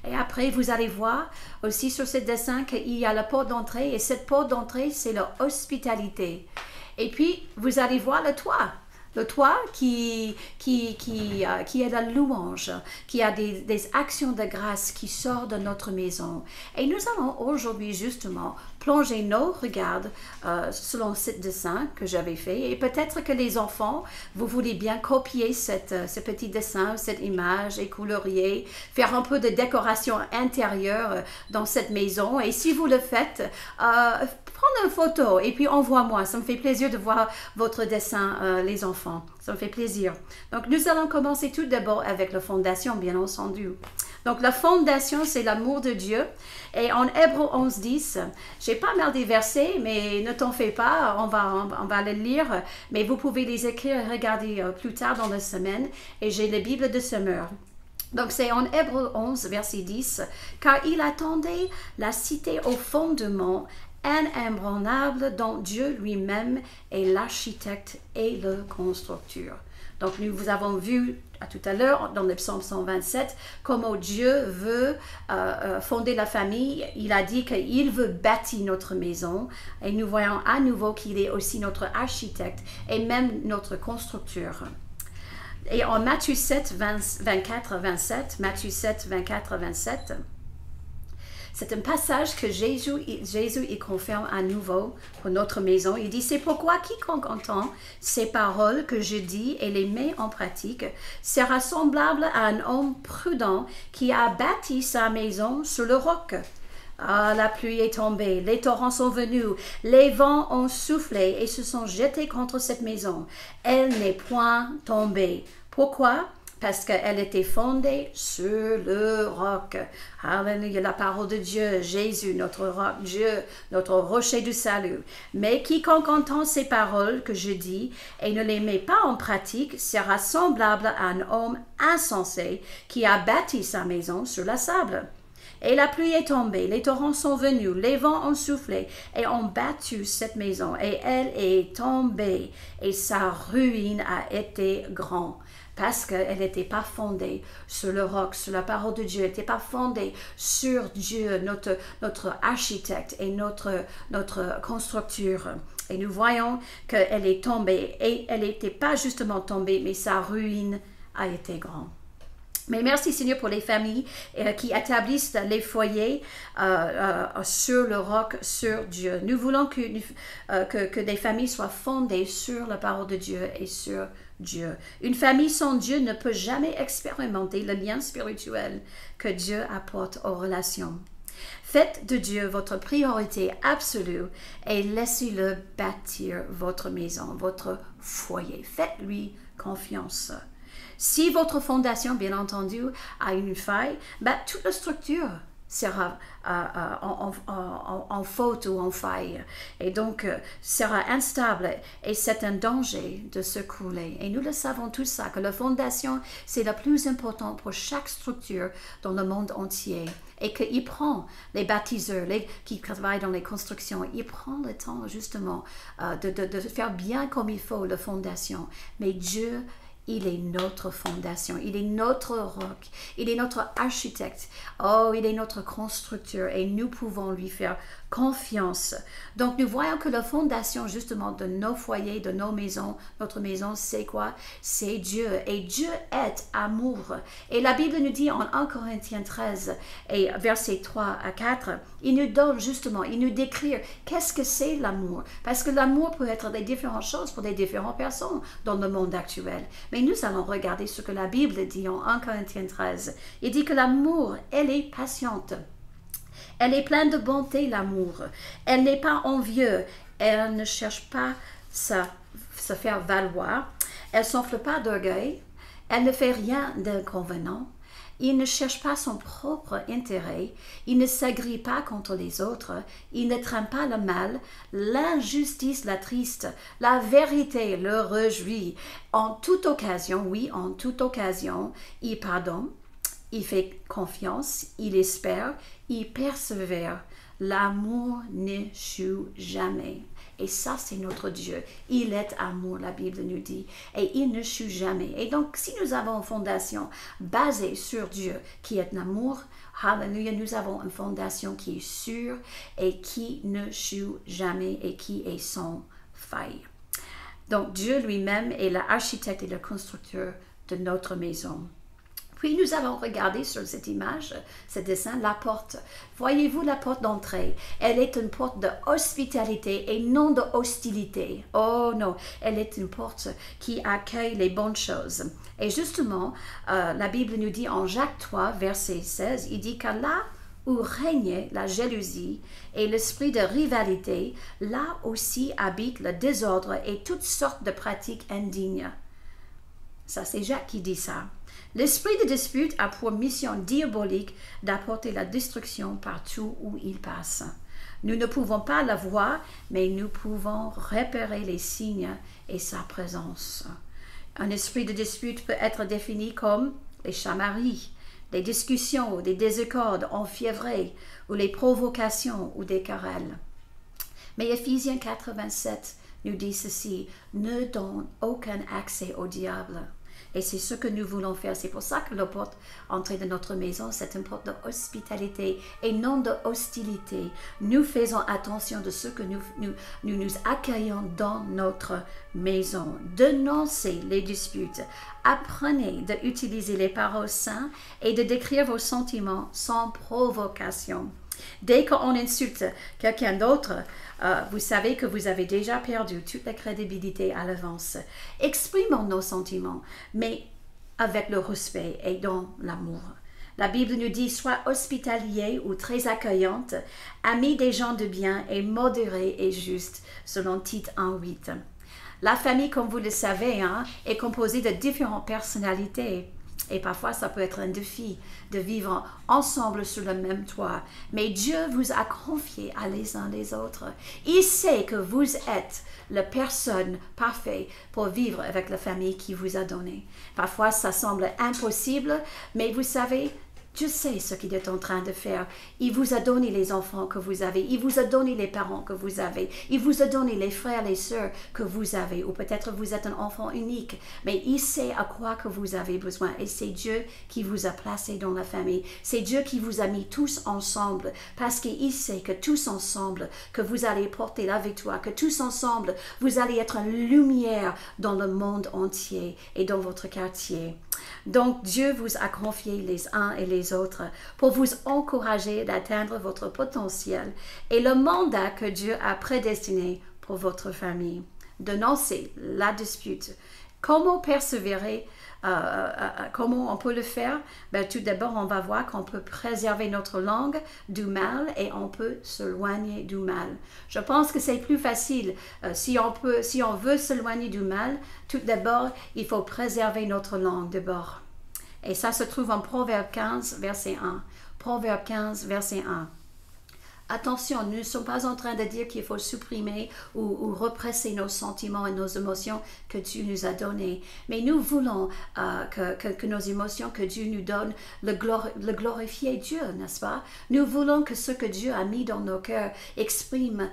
Et après, vous allez voir aussi sur ce dessin qu'il y a la porte d'entrée et cette porte d'entrée, c'est l'hospitalité. Et puis, vous allez voir le toit. Le toit qui est la louange, qui a des actions de grâce qui sortent de notre maison. Et nous allons aujourd'hui justement plonger nos regards selon ce dessin que j'avais fait. Et peut-être que les enfants, vous voulez bien copier ce petit dessin, cette image et colorier, faire un peu de décoration intérieure dans cette maison. Et si vous le faites, prendre une photo et puis envoie-moi. Ça me fait plaisir de voir votre dessin, les enfants. Ça me fait plaisir. Donc, nous allons commencer tout d'abord avec la fondation, bien entendu. Donc, la fondation, c'est l'amour de Dieu. Et en Hébreux 11:10, j'ai pas mal des versets, mais ne t'en fais pas, on va les lire. Mais vous pouvez les écrire et regarder plus tard dans la semaine. Et j'ai la Bible de Semeur. Donc, c'est en Hébreux 11, verset 10. « Car il attendait la cité au fondement inébranlable dont Dieu lui-même est l'architecte et le constructeur. » Donc, nous avons vu tout à l'heure dans le psaume 127 comment Dieu veut fonder la famille. Il a dit qu'il veut bâtir notre maison et nous voyons à nouveau qu'il est aussi notre architecte et même notre constructeur. Et en Matthieu 7, 24-27, Matthieu 7, 24-27, c'est un passage que Jésus il confirme à nouveau pour notre maison. Il dit, c'est pourquoi quiconque entend ces paroles que je dis et les met en pratique sera semblable à un homme prudent qui a bâti sa maison sur le roc. Ah, la pluie est tombée, les torrents sont venus, les vents ont soufflé et se sont jetés contre cette maison. Elle n'est point tombée. Pourquoi? Parce qu'elle était fondée sur le roc. Alléluia, la parole de Dieu, Jésus, notre roc, Dieu, notre rocher du salut. Mais quiconque entend ces paroles que je dis et ne les met pas en pratique sera semblable à un homme insensé qui a bâti sa maison sur le sable. Et la pluie est tombée, les torrents sont venus, les vents ont soufflé et ont battu cette maison. Et elle est tombée et sa ruine a été grande. Parce qu'elle n'était pas fondée sur le roc, sur la parole de Dieu, elle n'était pas fondée sur Dieu, notre architecte et notre constructeur. Et nous voyons qu'elle est tombée, et elle n'était pas justement tombée, mais sa ruine a été grande. Mais merci Seigneur pour les familles qui établissent les foyers sur le roc, sur Dieu. Nous voulons que des familles soient fondées sur la parole de Dieu et sur Dieu. Une famille sans Dieu ne peut jamais expérimenter le lien spirituel que Dieu apporte aux relations. Faites de Dieu votre priorité absolue et laissez-le bâtir votre maison, votre foyer. Faites-lui confiance. Si votre fondation, bien entendu, a une faille, toute la structure sera en faute ou en faille et donc sera instable et c'est un danger de se couler. Et nous le savons tous ça, que la fondation, c'est le plus important pour chaque structure dans le monde entier. Et qu'il prend les bâtisseurs, qui travaillent dans les constructions, il prend le temps justement de faire bien comme il faut la fondation. Mais Dieu, il est notre fondation, il est notre roc, il est notre architecte, oh, il est notre constructeur et nous pouvons lui faire confiance. Donc nous voyons que la fondation justement de nos foyers, de nos maisons, notre maison, c'est quoi? C'est Dieu et Dieu est amour. Et la Bible nous dit en 1 Corinthiens 13 et versets 3 à 4, il nous donne justement, il nous décrit qu'est-ce que c'est l'amour. Parce que l'amour peut être des différentes choses pour des différentes personnes dans le monde actuel. Mais nous allons regarder ce que la Bible dit en 1 Corinthiens 13. Il dit que l'amour, elle est patiente. Elle est pleine de bonté, l'amour. Elle n'est pas envieuse. Elle ne cherche pas se faire valoir. Elle ne s'enfle pas d'orgueil. Elle ne fait rien d'inconvenant. Il ne cherche pas son propre intérêt, il ne s'agrée pas contre les autres, il ne traîne pas le mal, l'injustice l'attriste, la vérité le réjouit. En toute occasion, oui, en toute occasion, il pardonne, il fait confiance, il espère, il persévère. L'amour n'échoue jamais. Et ça, c'est notre Dieu. Il est amour, la Bible nous dit. Et il ne échoue jamais. Et donc, si nous avons une fondation basée sur Dieu, qui est l'amour, hallelujah, nous avons une fondation qui est sûre et qui ne échoue jamais et qui est sans faille. Donc, Dieu lui-même est l'architecte et le constructeur de notre maison. Puis nous allons regarder sur cette image, ce dessin, la porte. Voyez-vous la porte d'entrée? Elle est une porte de hospitalité et non de hostilité. Oh non, elle est une porte qui accueille les bonnes choses. Et justement, la Bible nous dit en Jacques 3, verset 16, il dit que là où régnait la jalousie et l'esprit de rivalité, là aussi habite le désordre et toutes sortes de pratiques indignes. Ça, c'est Jacques qui dit ça. L'esprit de dispute a pour mission diabolique d'apporter la destruction partout où il passe. Nous ne pouvons pas la voir, mais nous pouvons repérer les signes et sa présence. Un esprit de dispute peut être défini comme les chamailleries, des discussions, des désaccords enfiévrés, ou les provocations ou des querelles. Mais Ephésiens 4:27 nous dit ceci, ne donne aucun accès au diable. Et c'est ce que nous voulons faire. C'est pour ça que la porte entrée de notre maison, c'est une porte de hospitalité et non de hostilité. Nous faisons attention de ce que nous accueillons dans notre maison. Dénoncez les disputes. Apprenez d'utiliser les paroles saintes et de décrire vos sentiments sans provocation. Dès qu'on insulte quelqu'un d'autre, vous savez que vous avez déjà perdu toute la crédibilité à l'avance. Exprimons nos sentiments, mais avec le respect et dans l'amour. La Bible nous dit, sois hospitalier ou très accueillante, ami des gens de bien et modéré et juste, selon Tite 1:8. La famille, comme vous le savez, est composée de différentes personnalités. Et parfois, ça peut être un défi de vivre ensemble sous le même toit. Mais Dieu vous a confié à les uns les autres. Il sait que vous êtes la personne parfaite pour vivre avec la famille qu'il vous a donnée. Parfois, ça semble impossible, mais vous savez, Dieu sait ce qu'il est en train de faire. Il vous a donné les enfants que vous avez. Il vous a donné les parents que vous avez. Il vous a donné les frères et les sœurs que vous avez. Ou peut-être vous êtes un enfant unique. Mais il sait à quoi que vous avez besoin. Et c'est Dieu qui vous a placé dans la famille. C'est Dieu qui vous a mis tous ensemble. Parce qu'il sait que tous ensemble, que vous allez porter la victoire. Que tous ensemble, vous allez être une lumière dans le monde entier et dans votre quartier. Donc, Dieu vous a confié les uns et les autres pour vous encourager d'atteindre votre potentiel et le mandat que Dieu a prédestiné pour votre famille. Dénoncer la dispute. Comment persévérer? Comment on peut le faire? Tout d'abord, on va voir qu'on peut préserver notre langue du mal et on peut s'éloigner du mal. Je pense que c'est plus facile. Si on veut s'éloigner du mal, tout d'abord, il faut préserver notre langue d'abord. Et ça se trouve en Proverbe 15, verset 1. Proverbe 15, verset 1. Attention, nous ne sommes pas en train de dire qu'il faut supprimer ou represser nos sentiments et nos émotions que Dieu nous a donnés. Mais nous voulons que nos émotions que Dieu nous donne, le glorifier Dieu, n'est-ce pas? Nous voulons que ce que Dieu a mis dans nos cœurs exprime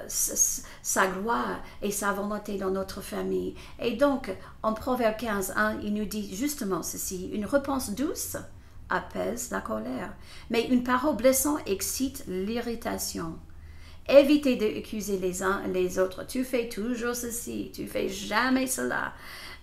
sa gloire et sa volonté dans notre famille. Et donc, en Proverbe 15, 1, il nous dit justement ceci, une réponse douce apaise la colère, mais une parole blessante excite l'irritation. Évitez d'accuser les uns et les autres. Tu fais toujours ceci, tu fais jamais cela.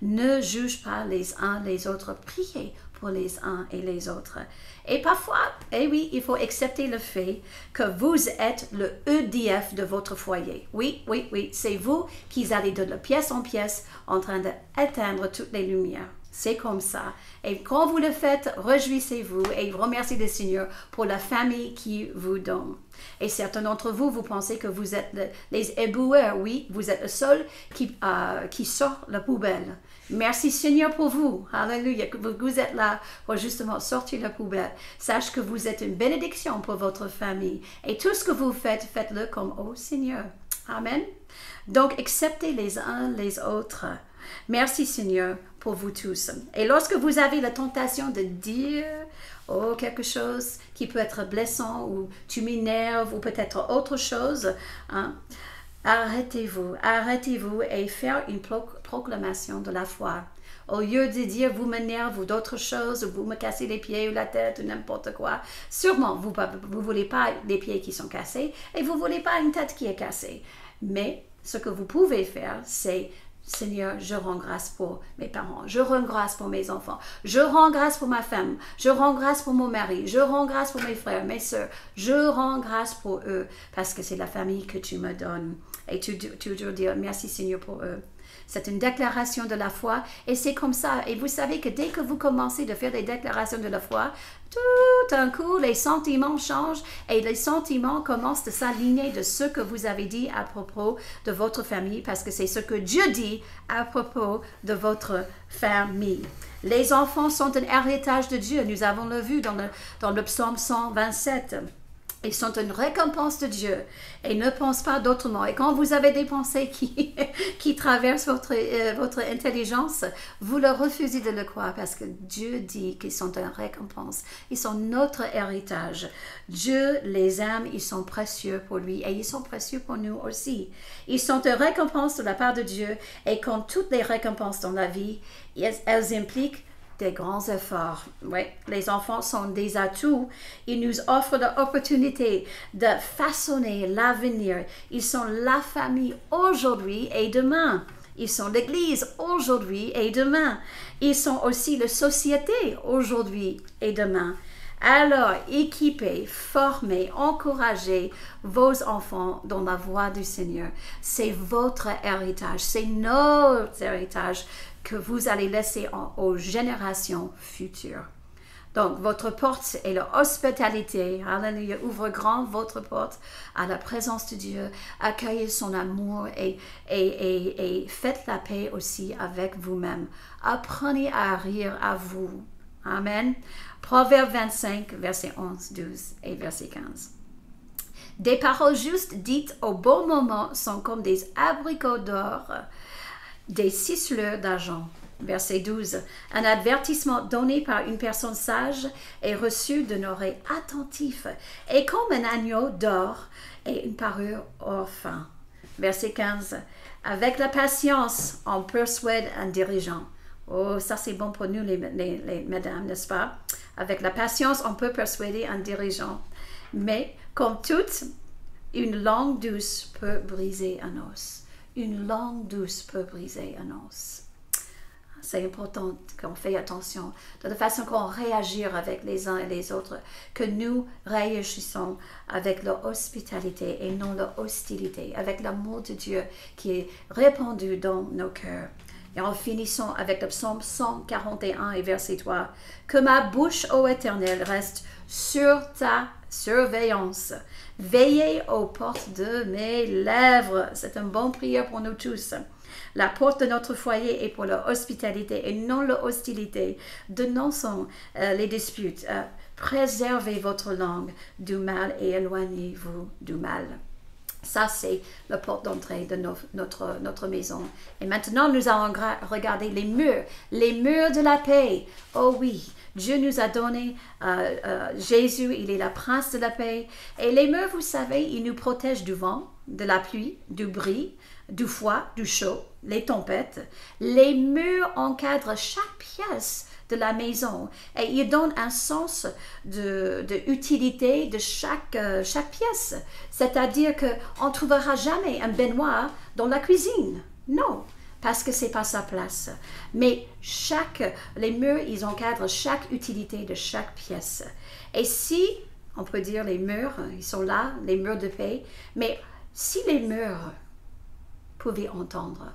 Ne juge pas les uns les autres. Priez pour les uns et les autres. Et parfois, oui, il faut accepter le fait que vous êtes le EDF de votre foyer. Oui, c'est vous qui allez de pièce en pièce en train d'éteindre toutes les lumières. C'est comme ça. Et quand vous le faites, réjouissez-vous et remerciez le Seigneur pour la famille qu'il vous donne. Et certains d'entre vous, vous pensez que vous êtes les éboueurs. Oui, vous êtes le seul qui sort la poubelle. Merci Seigneur pour vous. Alléluia. Vous êtes là pour justement sortir la poubelle. Sache que vous êtes une bénédiction pour votre famille. Et tout ce que vous faites, faites-le comme au Seigneur. Amen. Donc, acceptez les uns les autres. Merci Seigneur pour vous tous. Et lorsque vous avez la tentation de dire quelque chose qui peut être blessant ou tu m'énerves ou peut-être autre chose, hein, arrêtez-vous et faire une proclamation de la foi. Au lieu de dire vous m'énervez ou d'autres choses, ou vous me cassez les pieds ou la tête ou n'importe quoi, sûrement vous ne voulez pas des pieds qui sont cassés et vous ne voulez pas une tête qui est cassée. Mais ce que vous pouvez faire, c'est Seigneur, je rends grâce pour mes parents, je rends grâce pour mes enfants, je rends grâce pour ma femme, je rends grâce pour mon mari, je rends grâce pour mes frères, mes soeurs, je rends grâce pour eux parce que c'est la famille que tu me donnes. Et toujours dire merci Seigneur pour eux. C'est une déclaration de la foi et c'est comme ça. Et vous savez que dès que vous commencez à faire des déclarations de la foi, tout d'un coup, les sentiments changent et les sentiments commencent à s'aligner de ce que vous avez dit à propos de votre famille parce que c'est ce que Dieu dit à propos de votre famille. Les enfants sont un héritage de Dieu. Nous avons le vu dans le psaume 127. Ils sont une récompense de Dieu et ne pensent pas d'autrement. Et quand vous avez des pensées qui traversent votre intelligence, vous le refusez de le croire parce que Dieu dit qu'ils sont une récompense. Ils sont notre héritage. Dieu les aime, ils sont précieux pour lui et ils sont précieux pour nous aussi. Ils sont une récompense de la part de Dieu et comme toutes les récompenses dans la vie, elles impliquent des grands efforts. Oui, les enfants sont des atouts. Ils nous offrent l'opportunité de façonner l'avenir. Ils sont la famille aujourd'hui et demain. Ils sont l'Église aujourd'hui et demain. Ils sont aussi la société aujourd'hui et demain. Alors, équipez, formez, encouragez vos enfants dans la voie du Seigneur. C'est votre héritage, c'est notre héritage que vous allez laisser aux générations futures. Donc, votre porte est l'hospitalité. Alléluia. Ouvre grand votre porte à la présence de Dieu. Accueillez son amour et faites la paix aussi avec vous-même. Apprenez à rire à vous. Amen. Proverbe 25, versets 11, 12 et verset 15. Des paroles justes dites au bon moment sont comme des abricots d'or, des ciselures d'argent. Verset 12. Un avertissement donné par une personne sage est reçu d'une oreille attentive et comme un agneau d'or et une parure or fin. Verset 15. Avec la patience, on persuade un dirigeant. Oh, ça c'est bon pour nous les mesdames, n'est-ce pas? Avec la patience, on peut persuader un dirigeant. Mais comme toute, une langue douce peut briser un os. Une langue douce peut briser un os. C'est important qu'on fait attention de la façon qu'on réagit avec les uns et les autres, que nous réagissons avec l'hospitalité et non l'hostilité, avec l'amour de Dieu qui est répandu dans nos cœurs. Et en finissant avec le psaume 141 et verset 3, « Que ma bouche, ô Éternel, reste sur ta surveillance. Veillez aux portes de mes lèvres. » C'est une bonne prière pour nous tous. La porte de notre foyer est pour l'hospitalité et non l'hostilité. Dénonçons les disputes. Préservez votre langue du mal et éloignez-vous du mal. Ça, c'est la porte d'entrée de notre maison. Et maintenant, nous allons regarder les murs de la paix. Oh oui, Dieu nous a donné Jésus, il est le prince de la paix. Et les murs, vous savez, ils nous protègent du vent, de la pluie, du bris, du froid, du chaud, les tempêtes. Les murs encadrent chaque pièce de la maison et ils donnent un sens de utilité de chaque pièce. C'est-à-dire qu'on ne trouvera jamais un baignoire dans la cuisine. Non, parce que ce n'est pas sa place. Mais les murs, ils encadrent chaque utilité de chaque pièce. Et si, on peut dire les murs, ils sont là, les murs de paix, mais si les murs pouvaient entendre,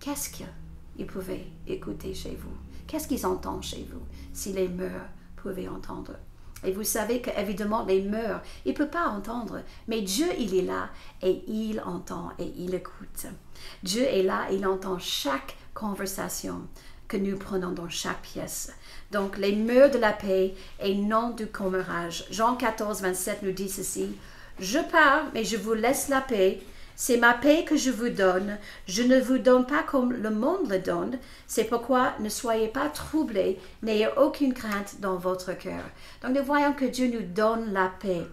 qu'est-ce qu'ils ils pouvaient écouter chez vous? Qu'est-ce qu'ils entendent chez vous si les murs pouvaient entendre? Et vous savez qu'évidemment, les murs, ils ne peuvent pas entendre, mais Dieu, il est là et il entend et il écoute. Dieu est là, il entend chaque conversation que nous prenons dans chaque pièce. Donc, les murs de la paix et non du commérage. Jean 14, 27 nous dit ceci. « Je pars, mais je vous laisse la paix. C'est ma paix que je vous donne. Je ne vous donne pas comme le monde le donne. C'est pourquoi ne soyez pas troublés, n'ayez aucune crainte dans votre cœur. » Donc, nous voyons que Dieu nous donne la paix.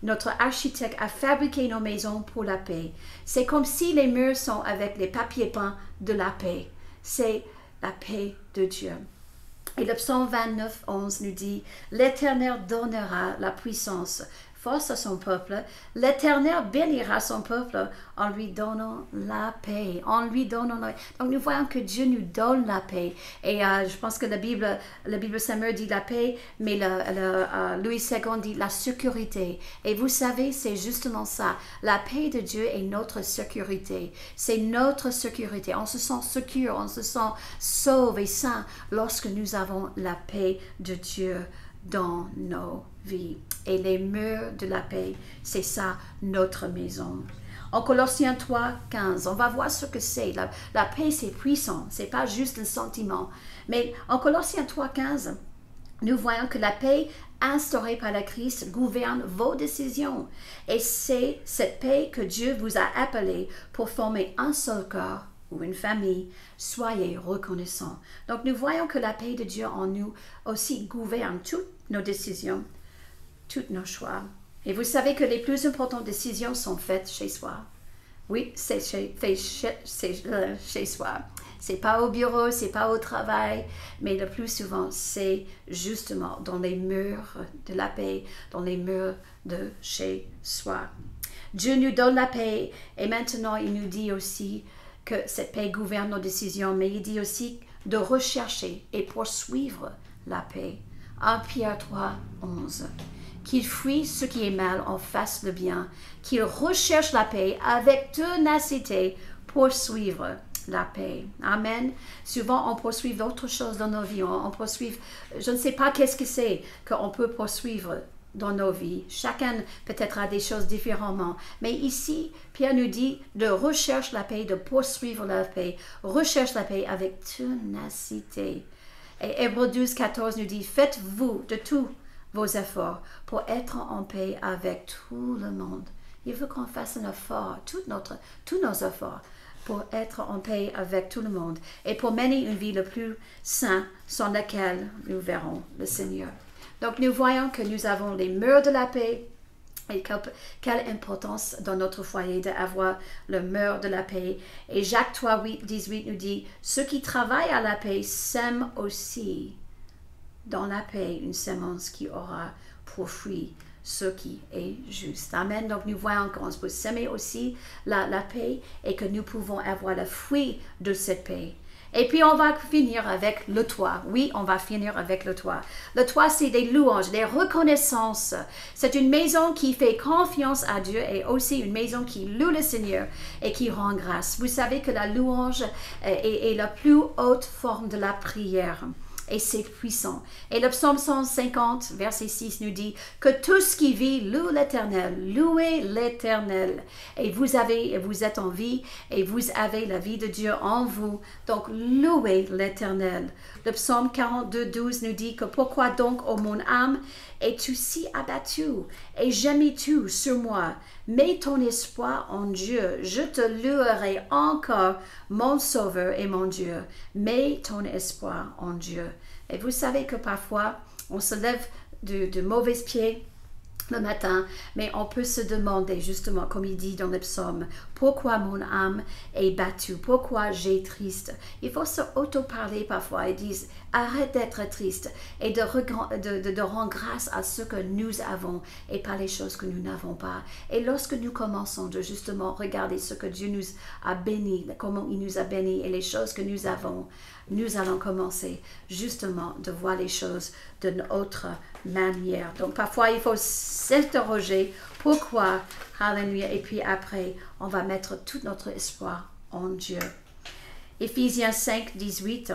Notre architecte a fabriqué nos maisons pour la paix. C'est comme si les murs sont avec les papiers peints de la paix. C'est la paix de Dieu. Et le psaume 29, 11 nous dit « L'Éternel donnera la puissance, force à son peuple. L'Éternel bénira son peuple en lui donnant la paix. » En lui donnant la paix. Donc nous voyons que Dieu nous donne la paix. Et je pense que la Bible Samuel dit la paix, mais Louis II dit la sécurité. Et vous savez, c'est justement ça. La paix de Dieu est notre sécurité. C'est notre sécurité. On se sent secure, on se sent sauvé et sain lorsque nous avons la paix de Dieu dans nos vies. Et les murs de la paix, c'est ça notre maison. En Colossiens 3, 15, on va voir ce que c'est. La paix, c'est puissant, c'est pas juste un sentiment. Mais en Colossiens 3, 15, nous voyons que la paix instaurée par le Christ gouverne vos décisions. Et c'est cette paix que Dieu vous a appelé pour former un seul corps ou une famille. Soyez reconnaissants. Donc nous voyons que la paix de Dieu en nous aussi gouverne toutes nos décisions, tous nos choix. Et vous savez que les plus importantes décisions sont faites chez soi. Oui, c'est chez soi. C'est pas au bureau, c'est pas au travail, mais le plus souvent, c'est justement dans les murs de la paix, dans les murs de chez soi. Dieu nous donne la paix et maintenant il nous dit aussi que cette paix gouverne nos décisions, mais il dit aussi de rechercher et poursuivre la paix. 1 Pierre 3, 11. Qu'il fuit ce qui est mal, en fasse le bien, qu'il recherche la paix avec ténacité, poursuivre la paix. Amen. Souvent, on poursuit d'autres choses dans nos vies. On poursuit, je ne sais pas qu'est-ce que c'est qu'on peut poursuivre dans nos vies. Chacun peut-être a des choses différemment. Mais ici, Pierre nous dit de rechercher la paix, de poursuivre la paix. Recherche la paix avec ténacité. Et Hébreux 12, 14 nous dit, faites-vous de tous vos efforts pour être en paix avec tout le monde. Il faut qu'on fasse un effort, tous nos efforts, pour être en paix avec tout le monde et pour mener une vie le plus sainte sans laquelle nous verrons le Seigneur. Donc nous voyons que nous avons les murs de la paix et quelle importance dans notre foyer d'avoir le mur de la paix. Et Jacques 3, 18 nous dit, ceux qui travaillent à la paix sèment aussi dans la paix une semence qui aura pour fruit ce qui est juste. Amen. Donc nous voyons qu'on peut s'aimer aussi la paix et que nous pouvons avoir le fruit de cette paix. Et puis on va finir avec le toit. Oui, on va finir avec le toit. Le toit, c'est des louanges, des reconnaissances. C'est une maison qui fait confiance à Dieu et aussi une maison qui loue le Seigneur et qui rend grâce. Vous savez que la louange est la plus haute forme de la prière. Et c'est puissant. Et le psaume 150, verset 6 nous dit que tout ce qui vit loue l'Éternel, louez l'Éternel. Et vous êtes en vie et vous avez la vie de Dieu en vous. Donc louez l'Éternel. Le psaume 42, 12 nous dit que pourquoi donc, ô mon âme, es-tu si abattu et gémis-tu sur moi? Mets ton espoir en Dieu, je te louerai encore, mon Sauveur et mon Dieu. Mets ton espoir en Dieu. Et vous savez que parfois, on se lève de mauvais pieds le matin, mais on peut se demander justement, comme il dit dans le psaume, pourquoi mon âme est battue, pourquoi j'ai triste. Il faut se auto-parler parfois et dire, arrête d'être triste et de rendre grâce à ce que nous avons et pas les choses que nous n'avons pas. Et lorsque nous commençons de justement regarder ce que Dieu nous a béni, comment il nous a bénis et les choses que nous avons, nous allons commencer justement de voir les choses d'une autre manière. Donc parfois il faut s'interroger pourquoi, alléluia, et puis après on va mettre tout notre espoir en Dieu. Éphésiens 5, 18.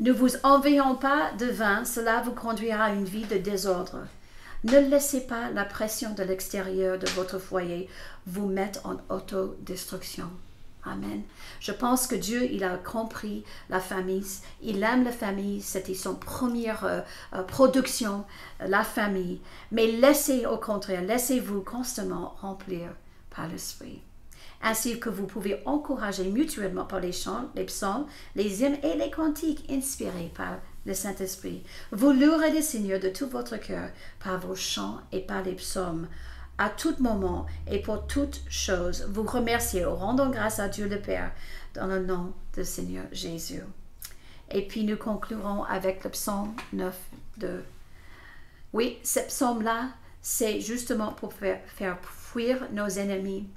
Ne vous envoyons pas de vin, cela vous conduira à une vie de désordre. Ne laissez pas la pression de l'extérieur de votre foyer vous mettre en autodestruction. Amen. Je pense que Dieu, il a compris la famille. Il aime la famille. C'était son première production, la famille. Mais laissez, au contraire, laissez-vous constamment remplir par l'Esprit. Ainsi que vous pouvez encourager mutuellement par les chants, les psaumes, les hymnes et les cantiques inspirés par le Saint-Esprit. Vous louerez le Seigneur de tout votre cœur par vos chants et par les psaumes. À tout moment et pour toutes choses, vous remerciez, rendons grâce à Dieu le Père dans le nom du Seigneur Jésus. Et puis nous conclurons avec le psaume 9, 2. Oui, ce psaume-là, c'est justement pour faire fuir nos ennemis.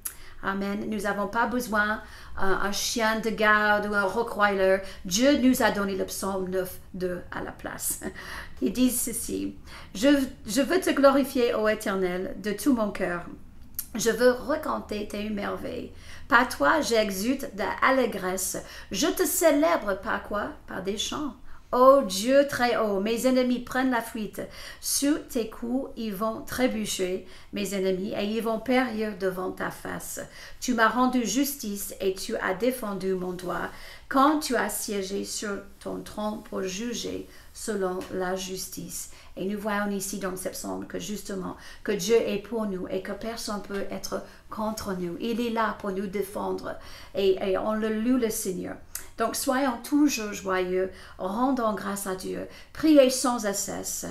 Amen. Nous n'avons pas besoin d'un chien de garde ou un rottweiler. Dieu nous a donné le psaume 9, 2 à la place. Il dit ceci. Je veux te glorifier, ô Éternel, de tout mon cœur. Je veux raconter tes merveilles. Par toi, j'exulte d'allégresse. Je te célèbre par quoi? Par des chants. Ô Dieu très haut, mes ennemis prennent la fuite. Sous tes coups, ils vont trébucher, mes ennemis, et ils vont périr devant ta face. Tu m'as rendu justice et tu as défendu mon droit, quand tu as siégé sur ton trône pour juger selon la justice. Et nous voyons ici dans ce psaume que justement, que Dieu est pour nous et que personne ne peut être contre nous. Il est là pour nous défendre et on le loue le Seigneur. Donc, soyons toujours joyeux, rendons grâce à Dieu, priez sans cesse.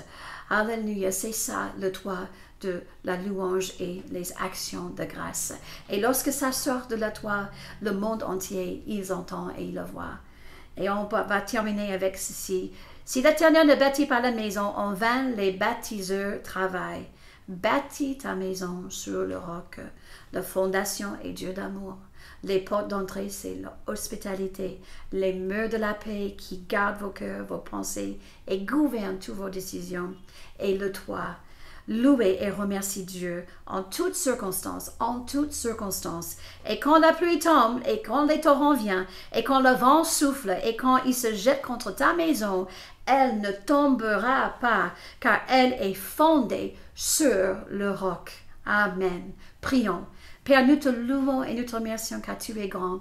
Alléluia, c'est ça le toit de la louange et les actions de grâce. Et lorsque ça sort de la toit, le monde entier, ils entendent et ils le voient. Et on va terminer avec ceci. Si l'Éternel ne bâtit pas la maison, en vain les bâtisseurs travaillent. Bâtis ta maison sur le roc. La fondation est Dieu d'amour. Les portes d'entrée, c'est l'hospitalité. Les murs de la paix qui gardent vos cœurs, vos pensées et gouvernent toutes vos décisions. Et le toit. Louez et remerciez Dieu en toutes circonstances, Et quand la pluie tombe, et quand les torrents viennent, et quand le vent souffle, et quand il se jette contre ta maison, elle ne tombera pas, car elle est fondée sur le roc. Amen. Prions. Père, nous te louons et nous te remercions car tu es grand.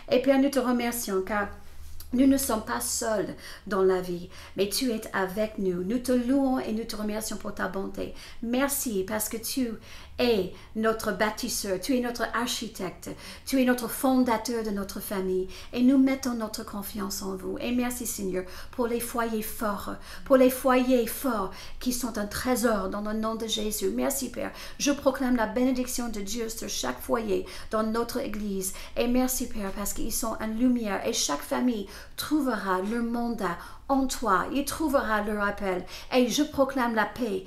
Et Père, nous te remercions car nous ne sommes pas seuls dans la vie, mais tu es avec nous. Nous te louons et nous te remercions pour ta bonté. Merci parce que tu es notre bâtisseur, tu es notre architecte, tu es notre fondateur de notre famille et nous mettons notre confiance en vous. Et merci Seigneur pour les foyers forts, qui sont un trésor dans le nom de Jésus. Merci Père. Je proclame la bénédiction de Dieu sur chaque foyer dans notre Église. Et merci Père parce qu'ils sont en lumière et chaque famille trouvera leur mandat en toi, il trouvera leur appel. Et je proclame la paix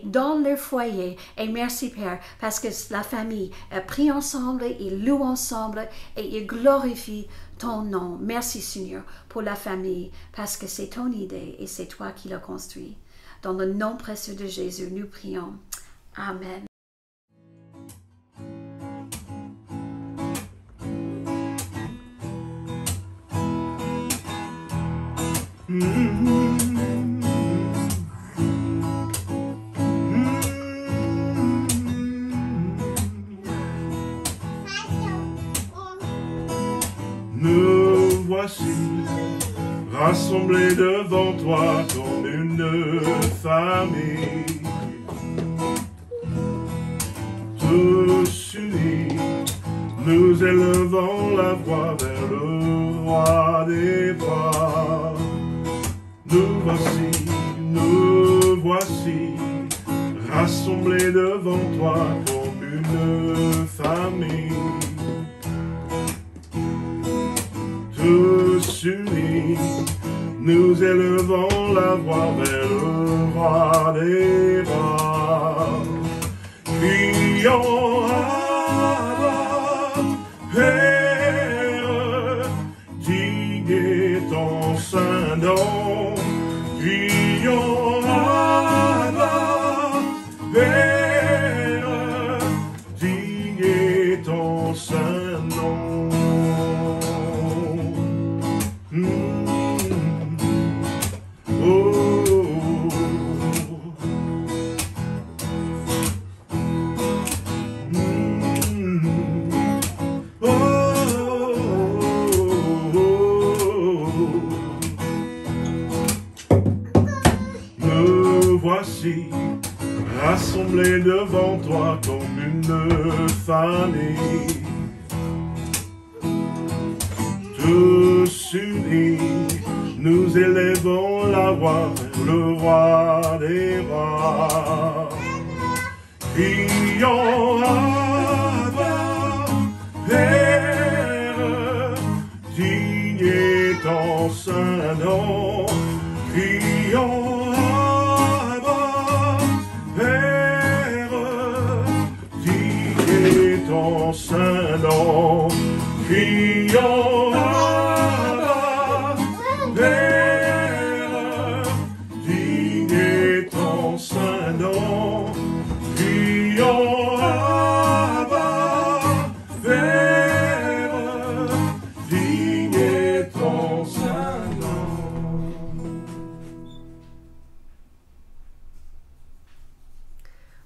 dans leur foyer. Et merci Père, parce que la famille prie ensemble, ils louent ensemble et ils glorifient ton nom. Merci Seigneur pour la famille, parce que c'est ton idée et c'est toi qui l'as construit. Dans le nom précieux de Jésus, nous prions. Amen. Nous voici rassemblés devant toi comme une famille, tous unis, nous élevons la voix vers le roi des rois. Nous voici, rassemblés devant toi comme une famille, tous unis, nous élevons la voix vers le roi des rois. Crions Abba, Père, digne est ton saint nom. Crions Abba, Père, digne est ton saint nom. voici, rassemblés devant toi comme une famille. Tous unis, nous élevons la voix vers le roi des rois. Crions Abba, Père, digne est ton saint nom. Crions Abba, Père, digne est ton saint nom. Crions Abba, Père, digne est ton saint nom. Crions Abba, Père, digne est ton saint nom.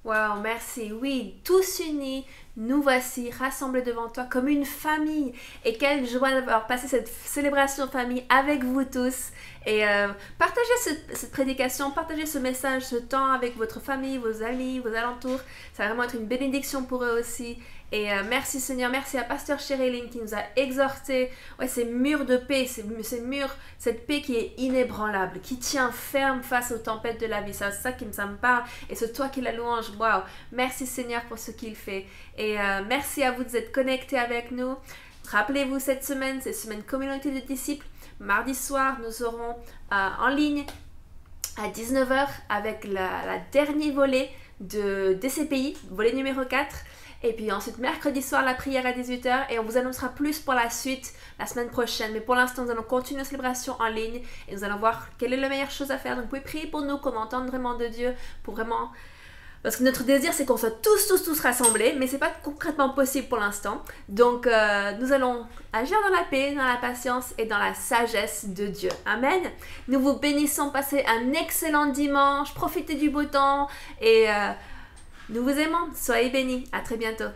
Wow, merci. Oui, tous unis, nous voici rassemblés devant toi comme une famille. Et quelle joie d'avoir passé cette célébration de famille avec vous tous. Et partagez cette prédication, partagez ce message, ce temps avec votre famille, vos amis, vos alentours. Ça va vraiment être une bénédiction pour eux aussi. Et merci Seigneur, merci à Pasteur Sherilyn qui nous a exhorté. Ouais, ces murs de paix, ces murs, cette paix qui est inébranlable, qui tient ferme face aux tempêtes de la vie. C'est ça qui ça me parle. Et c'est toi qui la louange. Waouh, merci Seigneur pour ce qu'il fait. Et merci à vous d'être connectés avec nous. Rappelez-vous cette semaine, c'est semaine communauté de disciples. Mardi soir, nous serons en ligne à 19 h avec la dernier volet de DCPI, volet numéro 4. Et puis ensuite, mercredi soir, la prière à 18 h. Et on vous annoncera plus pour la suite, la semaine prochaine. Mais pour l'instant, nous allons continuer nos célébrations en ligne. Et nous allons voir quelle est la meilleure chose à faire. Donc, vous pouvez prier pour nous, qu'on entende vraiment de Dieu. Pour vraiment... Parce que notre désir, c'est qu'on soit tous rassemblés. Mais ce n'est pas concrètement possible pour l'instant. Donc, nous allons agir dans la paix, dans la patience et dans la sagesse de Dieu. Amen. Nous vous bénissons. Passez un excellent dimanche. Profitez du beau temps. Et... nous vous aimons, soyez bénis, à très bientôt.